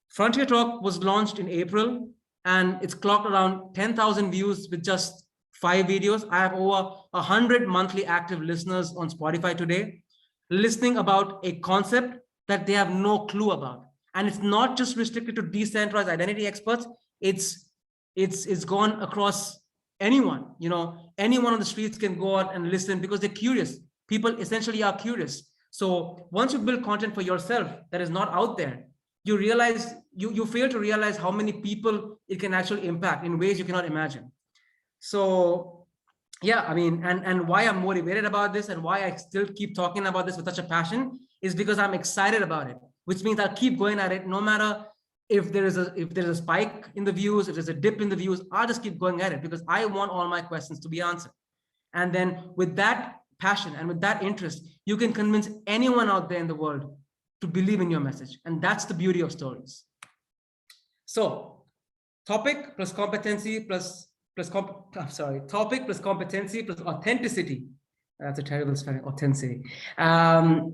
Frontier Talk was launched in April, and it's clocked around 10,000 views with just 5 videos. I have over 100 monthly active listeners on Spotify today, listening about a concept that they have no clue about. And it's not just restricted to decentralized identity experts. It's gone across anyone. Anyone on the streets can go out and listen because they're curious. People essentially are curious. So once you build content for yourself that is not out there, you realize you fail to realize how many people it can actually impact in ways you cannot imagine. So yeah, I mean, and why I'm motivated about this and why I still keep talking about this with such a passion is because I'm excited about it, which means I'll keep going at it no matter if there's a spike in the views, if there's a dip in the views. I'll just keep going at it because I want all my questions to be answered. And then with that passion and with that interest, you can convince anyone out there in the world to believe in your message. And that's the beauty of stories. So topic plus competency topic plus competency plus authenticity. That's a terrible spelling, authenticity,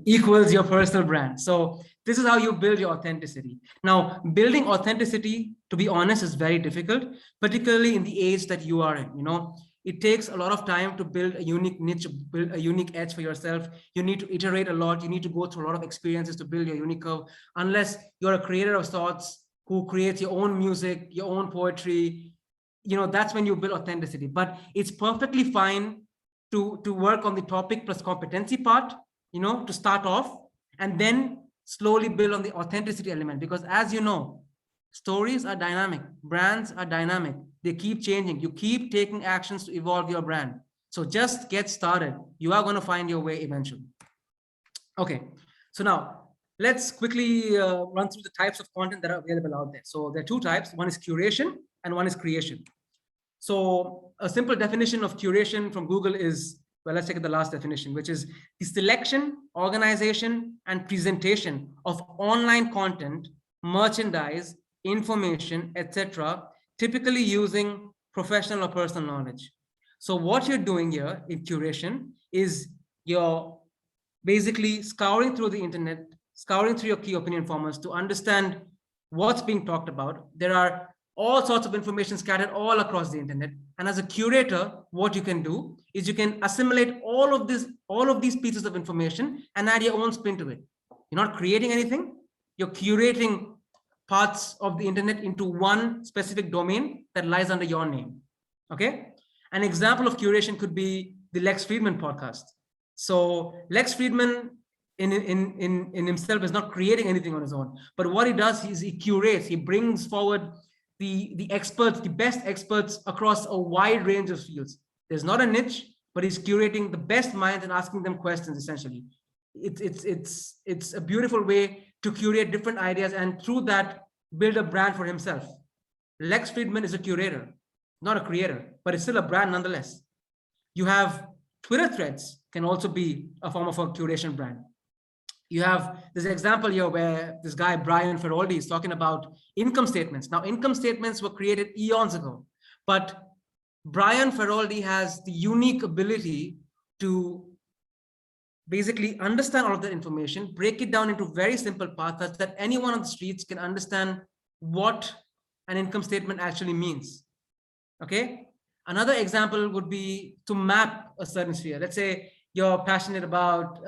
equals your personal brand. So this is how you build your authenticity. Now, building authenticity, to be honest, is very difficult, particularly in the age that you are in. It takes a lot of time to build a unique niche, build a unique edge for yourself. You need to iterate a lot. You need to go through a lot of experiences to build your unique curve. Unless you're a creator of sorts who creates your own music, your own poetry, that's when you build authenticity. But it's perfectly fine to work on the topic plus competency part, to start off, and then slowly build on the authenticity element. Because as you know, stories are dynamic, brands are dynamic. They keep changing. You keep taking actions to evolve your brand. So just get started. You are going to find your way eventually. Okay, so now let's quickly run through the types of content that are available out there. So there are two types. One is curation and one is creation. So a simple definition of curation from Google is, well, let's take the last definition, which is the selection, organization, and presentation of online content, merchandise, information, etc., typically using professional or personal knowledge. So what you're doing here in curation is you're basically scouring through the internet, scouring through your key opinion formers to understand what's being talked about. There are all sorts of information scattered all across the internet. And as a curator, what you can do is you can assimilate all of these pieces of information and add your own spin to it. You're not creating anything. You're curating parts of the internet into one specific domain that lies under your name. Okay. An example of curation could be the Lex Fridman podcast. So Lex Fridman in himself is not creating anything on his own, but what he does is he curates, he brings forward the experts, the best experts across a wide range of fields. There's not a niche, but he's curating the best minds and asking them questions essentially. it's a beautiful way to curate different ideas and through that build a brand for himself. Lex Friedman is a curator, not a creator, but it's still a brand nonetheless. You have Twitter threads can also be a form of a curation brand. You have this example here where this guy, Brian Feroldi, is talking about income statements. Now, income statements were created eons ago, but Brian Feroldi has the unique ability to basically understand all of that information, break it down into very simple parts such that anyone on the streets can understand what an income statement actually means. Okay. Another example would be to map a certain sphere. Let's say you're passionate about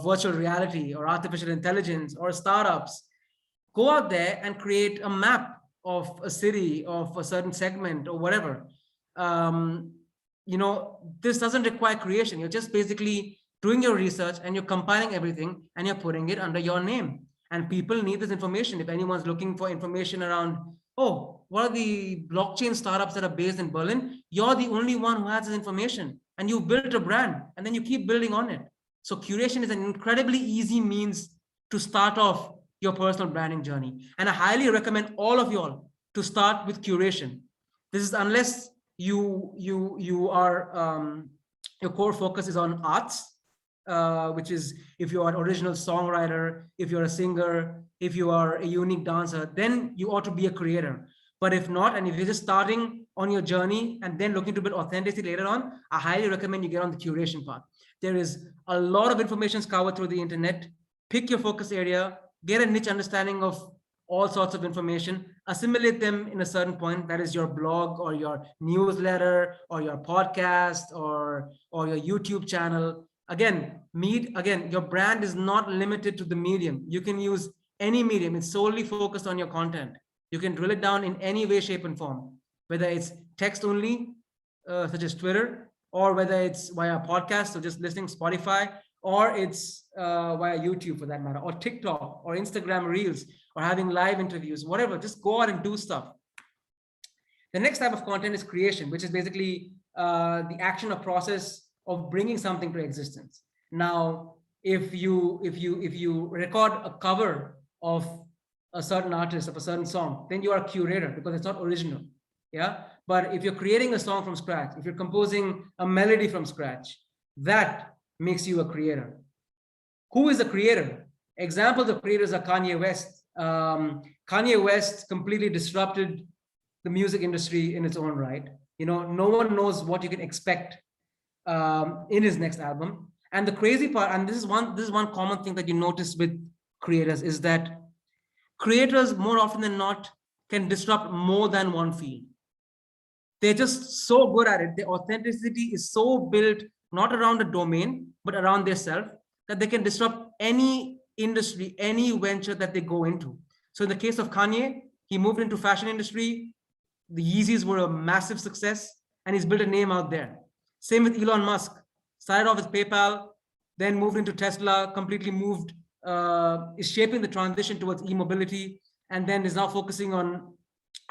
virtual reality or artificial intelligence or startups. Go out there and create a map of a city, of a certain segment or whatever. This doesn't require creation. You're just basically doing your research and you're compiling everything and you're putting it under your name. And people need this information. If anyone's looking for information around, oh, what are the blockchain startups that are based in Berlin? You're the only one who has this information and you built a brand and then you keep building on it. So curation is an incredibly easy means to start off your personal branding journey. And I highly recommend all of y'all to start with curation. This is unless you are, your core focus is on arts, which is if you are an original songwriter, if you're a singer, if you are a unique dancer, then you ought to be a creator. But if not, and if you're just starting on your journey and then looking to build authenticity later on, I highly recommend you get on the curation path. There is a lot of information covered through the internet. Pick your focus area, get a niche understanding of all sorts of information, assimilate them in a certain point, that is your blog or your newsletter or your podcast or your YouTube channel. Again, your brand is not limited to the medium. You can use any medium. It's solely focused on your content. You can drill it down in any way, shape, and form, whether it's text only, such as Twitter, or whether it's via podcast, so just listening Spotify, or it's via YouTube for that matter, or TikTok, or Instagram Reels, or having live interviews, whatever. Just go out and do stuff. The next type of content is creation, which is basically the action or process of bringing something to existence. Now, if you record a cover of a certain artist, of a certain song, then you are a curator because it's not original. Yeah. But if you're creating a song from scratch, if you're composing a melody from scratch, that makes you a creator. Who is a creator? Examples of creators are Kanye West. Kanye West completely disrupted the music industry in its own right. No one knows what you can expect in his next album. And the crazy part, and this is one common thing that you notice with creators, is that creators more often than not can disrupt more than one field. They're just so good at it. Their authenticity is so built not around a domain, but around their self, that they can disrupt any industry, any venture that they go into. So in the case of Kanye, he moved into fashion industry. The Yeezys were a massive success, and he's built a name out there. Same with Elon Musk. Started off with PayPal, then moved into Tesla, completely moved, is shaping the transition towards e-mobility, and then is now focusing on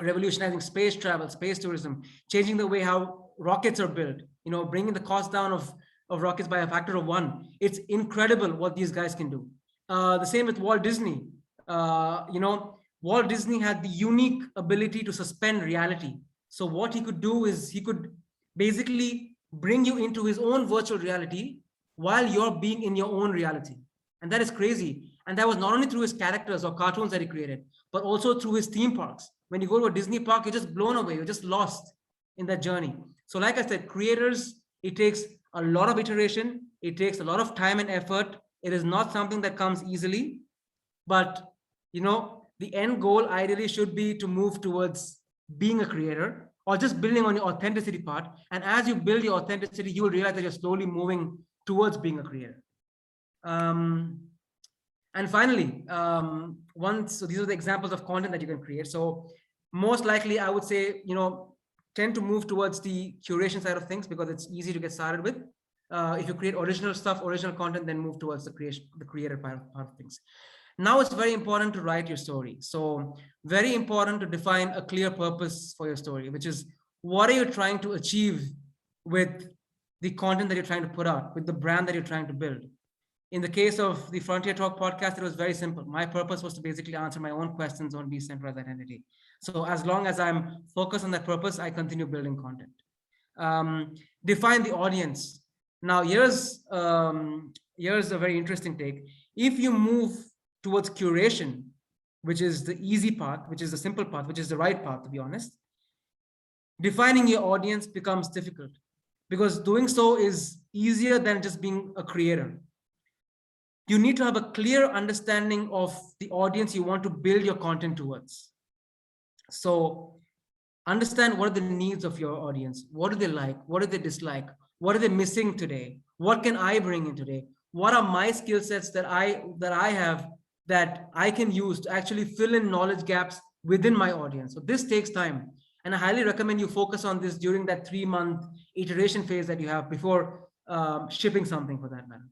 revolutionizing space travel, space tourism, changing the way how rockets are built, bringing the cost down of rockets by a factor of 1. It's incredible what these guys can do. The same with Walt Disney. Walt Disney had the unique ability to suspend reality. So what he could do is he could basically bring you into his own virtual reality while you're being in your own reality. And that is crazy. And that was not only through his characters or cartoons that he created, but also through his theme parks. When you go to a Disney park, you're just blown away. You're just lost in that journey. So like I said, creators, it takes a lot of iteration. It takes a lot of time and effort. It is not something that comes easily. But, the end goal ideally should be to move towards being a creator or just building on your authenticity part. And as you build your authenticity, you will realize that you're slowly moving towards being a creator. And finally, so these are the examples of content that you can create. So most likely, I would say, tend to move towards the curation side of things because it's easy to get started with. If you create original stuff, original content, then move towards the creator part of things. Now it's very important to write your story. So very important to define a clear purpose for your story, which is what are you trying to achieve with the content that you're trying to put out, with the brand that you're trying to build. In the case of the Frontier Talk podcast, it was very simple. My purpose was to basically answer my own questions on decentralized identity. So as long as I'm focused on that purpose, I continue building content. Define the audience. Now, here's a very interesting take. If you move towards curation, which is the easy path, which is the simple path, which is the right path, to be honest, defining your audience becomes difficult because doing so is easier than just being a creator. You need to have a clear understanding of the audience you want to build your content towards. So understand what are the needs of your audience. What do they like? What do they dislike? What are they missing today? What can I bring in today? What are my skill sets that I have that I can use to actually fill in knowledge gaps within my audience? So this takes time. And I highly recommend you focus on this during that 3-month iteration phase that you have before shipping something, for that matter.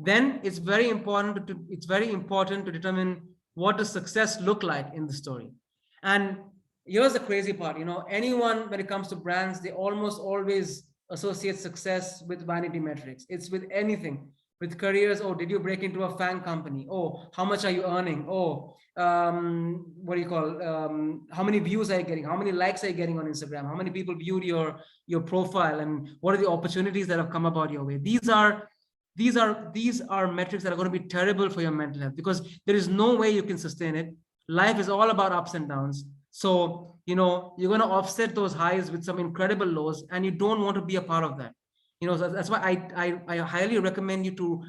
Then it's very important to determine what does success look like in the story. And here's the crazy part, anyone, when it comes to brands, they almost always associate success with vanity metrics. It's with anything, with careers. Oh, did you break into a fan company? Oh, how much are you earning? Oh, what do you call, how many views are you getting? How many likes are you getting on Instagram? How many people viewed your profile? And what are the opportunities that have come about your way? These are metrics that are going to be terrible for your mental health, because there is no way you can sustain it. Life is all about ups and downs. So, you're going to offset those highs with some incredible lows, and you don't want to be a part of that. So that's why I highly recommend you to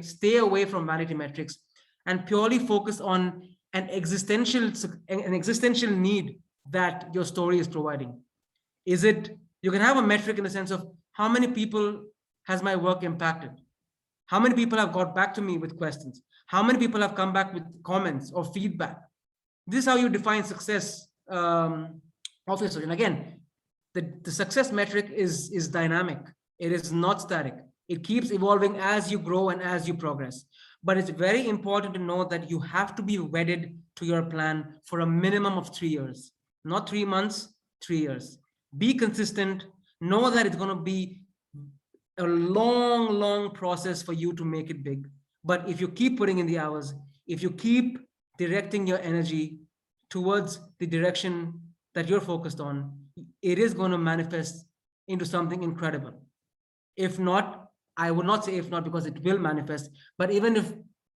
stay away from vanity metrics and purely focus on an existential need that your story is providing. You can have a metric in the sense of how many people has my work impacted? How many people have got back to me with questions? How many people have come back with comments or feedback? This is how you define success of your story. And again, the success metric is dynamic. It is not static. It keeps evolving as you grow and as you progress. But it's very important to know that you have to be wedded to your plan for a minimum of 3 years, not 3 months, 3 years. Be consistent. Know that it's going to be a long process for you to make it big. But if you keep putting in the hours, if you keep directing your energy towards the direction that you're focused on, it is going to manifest into something incredible. If not, I would not say if not, because it will manifest. But even if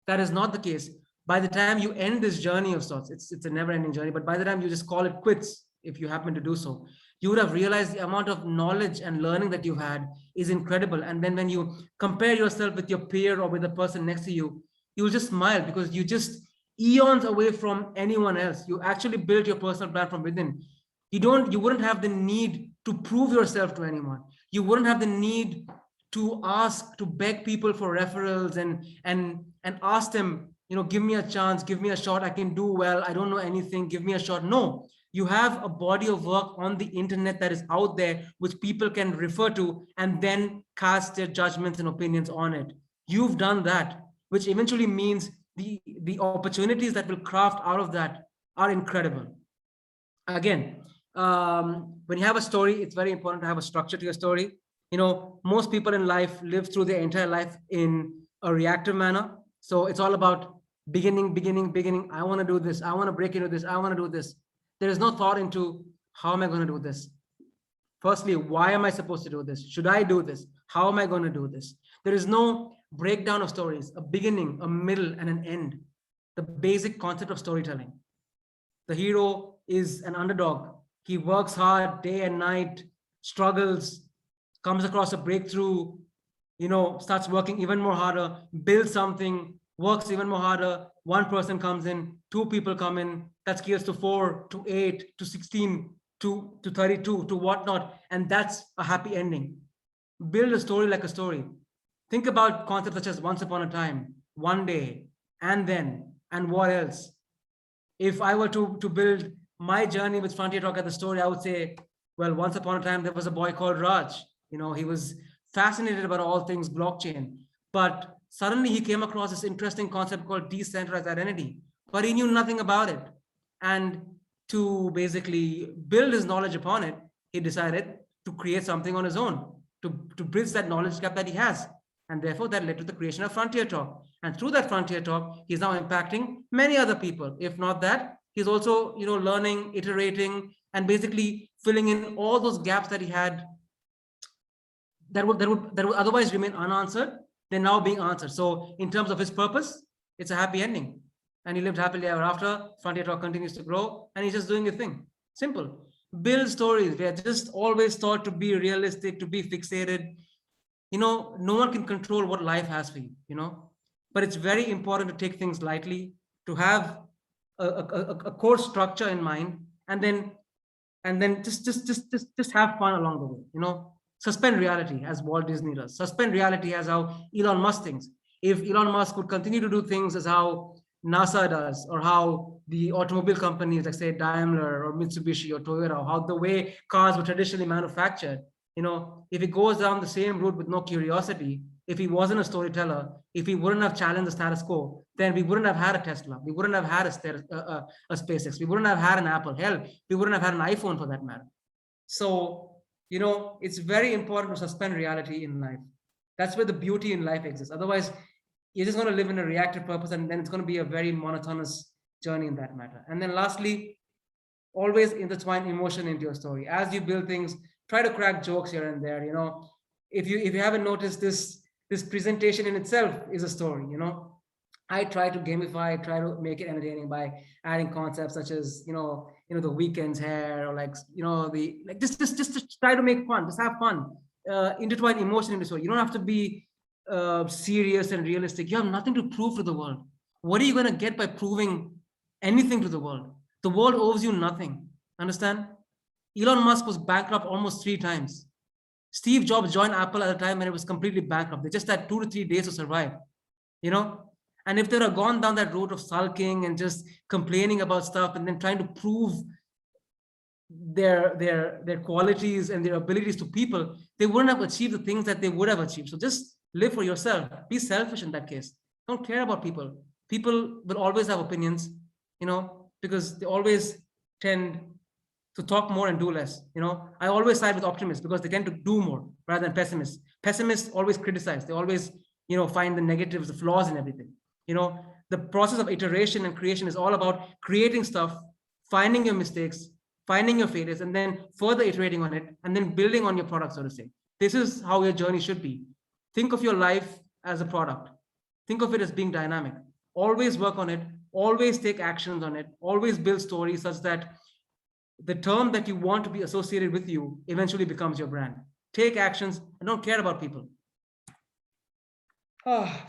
that is not the case, by the time you end this journey of sorts, it's a never-ending journey, but by the time you just call it quits, if you happen to do so, you would have realized the amount of knowledge and learning that you've had is incredible. And then when you compare yourself with your peer or with the person next to you, you'll just smile, because you just eons away from anyone else. You actually built your personal brand from within. You wouldn't have the need to prove yourself to anyone. You wouldn't have the need to beg people for referrals and ask them, give me a chance, give me a shot. I can do well. I don't know anything. Give me a shot. No, you have a body of work on the internet that is out there, which people can refer to and then cast their judgments and opinions on it. You've done that, which eventually means the opportunities that will craft out of that are incredible. Again, when you have a story, it's very important to have a structure to your story. Most people in life live through their entire life in a reactive manner. So it's all about beginning. I want to do this. I want to break into this. I want to do this. There is no thought into how am I going to do this? Firstly, why am I supposed to do this? Should I do this? How am I going to do this? There is no breakdown of stories, a beginning, a middle, and an end. The basic concept of storytelling. The hero is an underdog. He works hard day and night, struggles, comes across a breakthrough, starts working even more harder, builds something, works even more harder. One person comes in, 2 people come in, that scales to 4, to 8, to 16, to 32, to whatnot. And that's a happy ending. Build a story like a story. Think about concepts such as once upon a time, one day, and then, and what else. If I were to build my journey with Frontier Talk at the story, I would say, well, once upon a time, there was a boy called Raj. He was fascinated about all things blockchain, but suddenly he came across this interesting concept called decentralized identity, but he knew nothing about it. And to basically build his knowledge upon it, he decided to create something on his own, to bridge that knowledge gap that he has. And therefore, that led to the creation of Frontier Talk. And through that Frontier Talk, he's now impacting many other people. If not that, he's also, learning, iterating, and basically filling in all those gaps that he had that would otherwise remain unanswered. They're now being answered. So in terms of his purpose, it's a happy ending. And he lived happily ever after. Frontier Talk continues to grow, and he's just doing a thing. Simple. Build stories. We are just always taught to be realistic, to be fixated. No one can control what life has for you, but it's very important to take things lightly, to have a core structure in mind, and then just have fun along the way. Suspend reality, as Walt Disney does. Suspend reality as how Elon Musk thinks. If Elon Musk would continue to do things as how NASA does, or how the automobile companies like say Daimler or Mitsubishi or Toyota, or how the way cars were traditionally manufactured, if he goes down the same route with no curiosity, if he wasn't a storyteller, if he wouldn't have challenged the status quo, then we wouldn't have had a Tesla. We wouldn't have had a SpaceX. We wouldn't have had an Apple. Hell, we wouldn't have had an iPhone for that matter. So, it's very important to suspend reality in life. That's where the beauty in life exists. Otherwise, you're just going to live in a reactive purpose, and then it's going to be a very monotonous journey in that matter. And then lastly, always intertwine emotion into your story. As you build things, try to crack jokes here and there. If you haven't noticed, this presentation in itself is a story. I try to gamify, try to make it entertaining by adding concepts such as the weekends hair, or just try to make fun, just have fun, intertwine emotion into story. You don't have to be serious and realistic. You have nothing to prove to the world. What are you going to get by proving anything to the world? The world owes you nothing. Understand? Elon Musk was bankrupt almost 3 times. Steve Jobs joined Apple at a time when it was completely bankrupt. They just had 2 to 3 days to survive. And if they'd have gone down that road of sulking and just complaining about stuff and then trying to prove their qualities and their abilities to people, they wouldn't have achieved the things that they would have achieved. So just live for yourself. Be selfish in that case. Don't care about people. People will always have opinions, because they always tend to talk more and do less. I always side with optimists because they tend to do more rather than pessimists. Pessimists always criticize. They always, find the negatives, the flaws in everything. The process of iteration and creation is all about creating stuff, finding your mistakes, finding your failures, and then further iterating on it, and then building on your product, so to say. This is how your journey should be. Think of your life as a product. Think of it as being dynamic. Always work on it. Always take actions on it. Always build stories such that the term that you want to be associated with you eventually becomes your brand. Take actions and don't care about people.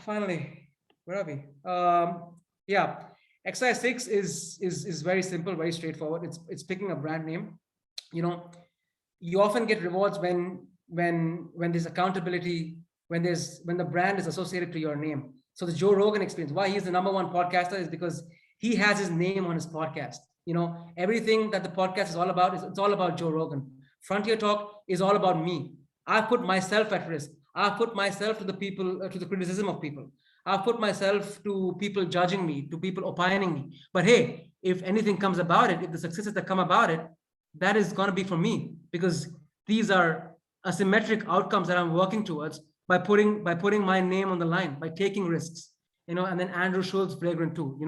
Finally. Where are we? Exercise 6 is very simple, very straightforward. It's picking a brand name. You often get rewards when there's accountability, when the brand is associated to your name. So the Joe Rogan experience, why he's the #1 podcaster is because he has his name on his podcast. Everything that the podcast is all about it's all about Joe Rogan. Frontier Talk is all about me. I put myself at risk. I put myself to the criticism of people. I've put myself to people judging me, to people opining me. But hey, if anything comes about it, if the successes that come about it, that is going to be for me, because these are asymmetric outcomes that I'm working towards by putting my name on the line, by taking risks. And then Andrew Schultz, Flagrant 2,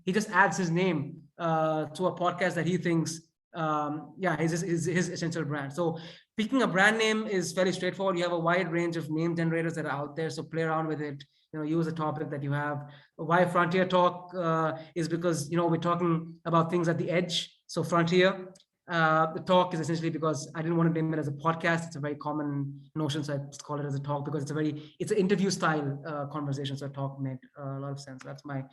he just adds his name to a podcast that he thinks his essential brand. So picking a brand name is fairly straightforward. You have a wide range of name generators that are out there, so play around with it. Use a topic that you have. Why Frontier Talk is because we're talking about things at the edge. So Frontier, the talk is essentially because I didn't want to name it as a podcast. It's a very common notion, so I just call it as a talk because it's an interview style conversation. So a talk made a lot of sense. That's my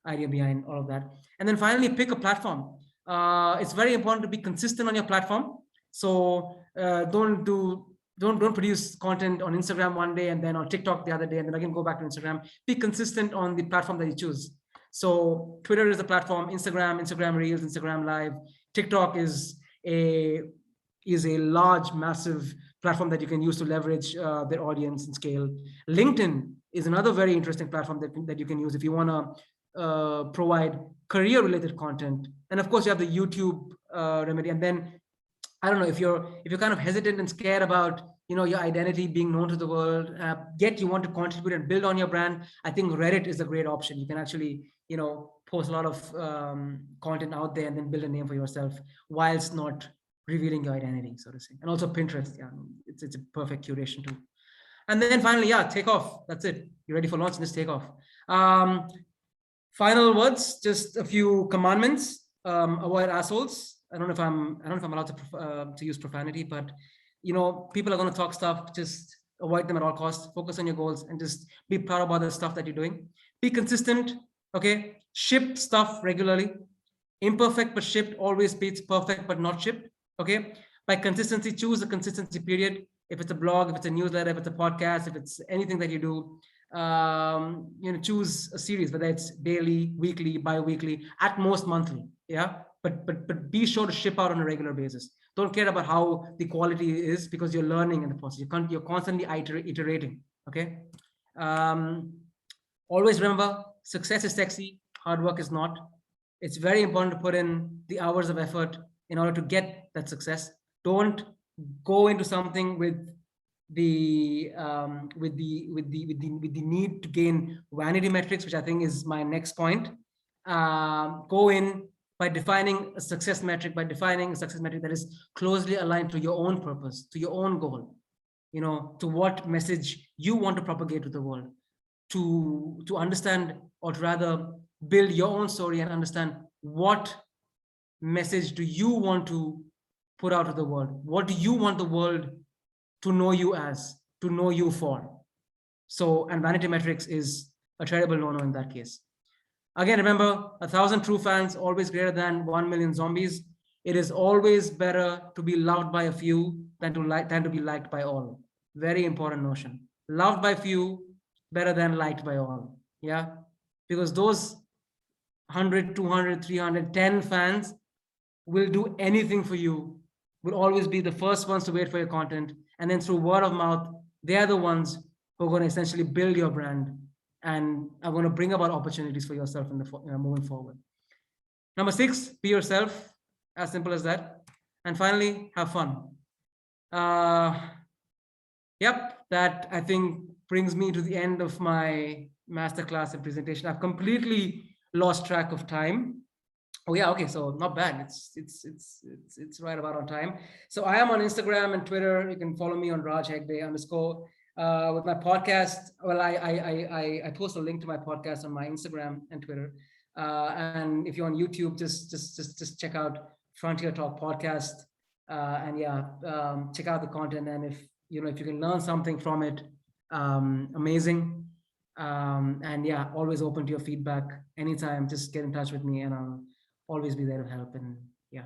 idea behind all of that. And then finally, pick a platform. It's very important to be consistent on your platform. So don't produce content on Instagram one day and then on TikTok the other day and then again go back to Instagram. Be consistent on the platform that you choose. So Twitter is the platform, Instagram Reels, Instagram Live. TikTok is a large, massive platform that you can use to leverage their audience and scale. LinkedIn is another very interesting platform that you can use if you want to provide career-related content. And of course, you have the YouTube remedy. And then I don't know, if you're kind of hesitant and scared about, your identity being known to the world, yet you want to contribute and build on your brand, I think Reddit is a great option. You can actually, post a lot of content out there and then build a name for yourself whilst not revealing your identity, so to say. And also Pinterest, yeah, it's a perfect curation tool. And then finally, yeah, take off. That's it. You're ready for launch, just take off. Final words, just a few commandments. Avoid assholes. I don't know if I'm allowed to use profanity, but people are going to talk stuff. Just avoid them at all costs. Focus on your goals and just be proud about the stuff that you're doing. Be consistent. Okay, ship stuff regularly. Imperfect but shipped always beats perfect but not shipped. Okay, by consistency, choose a consistency period. If it's a blog, if it's a newsletter, if it's a podcast, if it's anything that you do, choose a series, whether it's daily, weekly, bi-weekly, at most monthly. Yeah, but be sure to ship out on a regular basis. Don't care about how the quality is, because you're learning in the process. You're constantly iterating. Okay. Always remember, success is sexy, hard work is not. It's very important to put in the hours of effort in order to get that success. Don't go into something with the need to gain vanity metrics, which I think is my next point. Go in by defining a success metric, that is closely aligned to your own purpose, to your own goal, to what message you want to propagate to the world, to understand, or to rather build your own story and understand what message do you want to put out to the world. What do you want the world to know you as, to know you for? So, and vanity metrics is a terrible no-no in that case. Again, remember, 1,000 true fans always greater than 1 million zombies. It is always better to be loved by a few than to be liked by all. Very important notion. Loved by few, better than liked by all. Yeah, because those 100, 200, 300, 10 fans will do anything for you, will always be the first ones to wait for your content. And then through word of mouth, they're the ones who are going to essentially build your brand and are going to bring about opportunities for yourself in the moving forward. Number 6, be yourself. As simple as that. And finally, have fun. Yep, that I think brings me to the end of my masterclass and presentation. I've completely lost track of time. Oh yeah, okay, so not bad. It's right about on time. So I am on Instagram and Twitter. You can follow me on Raj Hegde _ with my podcast. Well, I post a link to my podcast on my Instagram and Twitter. And if you're on YouTube, just check out Frontier Talk Podcast. And yeah, check out the content. And if you can learn something from it, amazing. And yeah, always open to your feedback anytime. Just get in touch with me and I'll always be there to help. And yeah,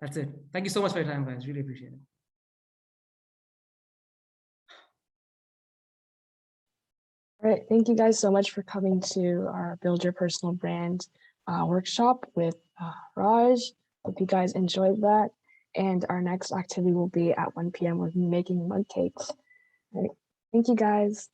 that's it. Thank you so much for your time, guys. Really appreciate it. All right. Thank you guys so much for coming to our Build Your Personal Brand workshop with Raj. Hope you guys enjoyed that. And our next activity will be at 1 p.m. with making mug cakes. All right. Thank you guys.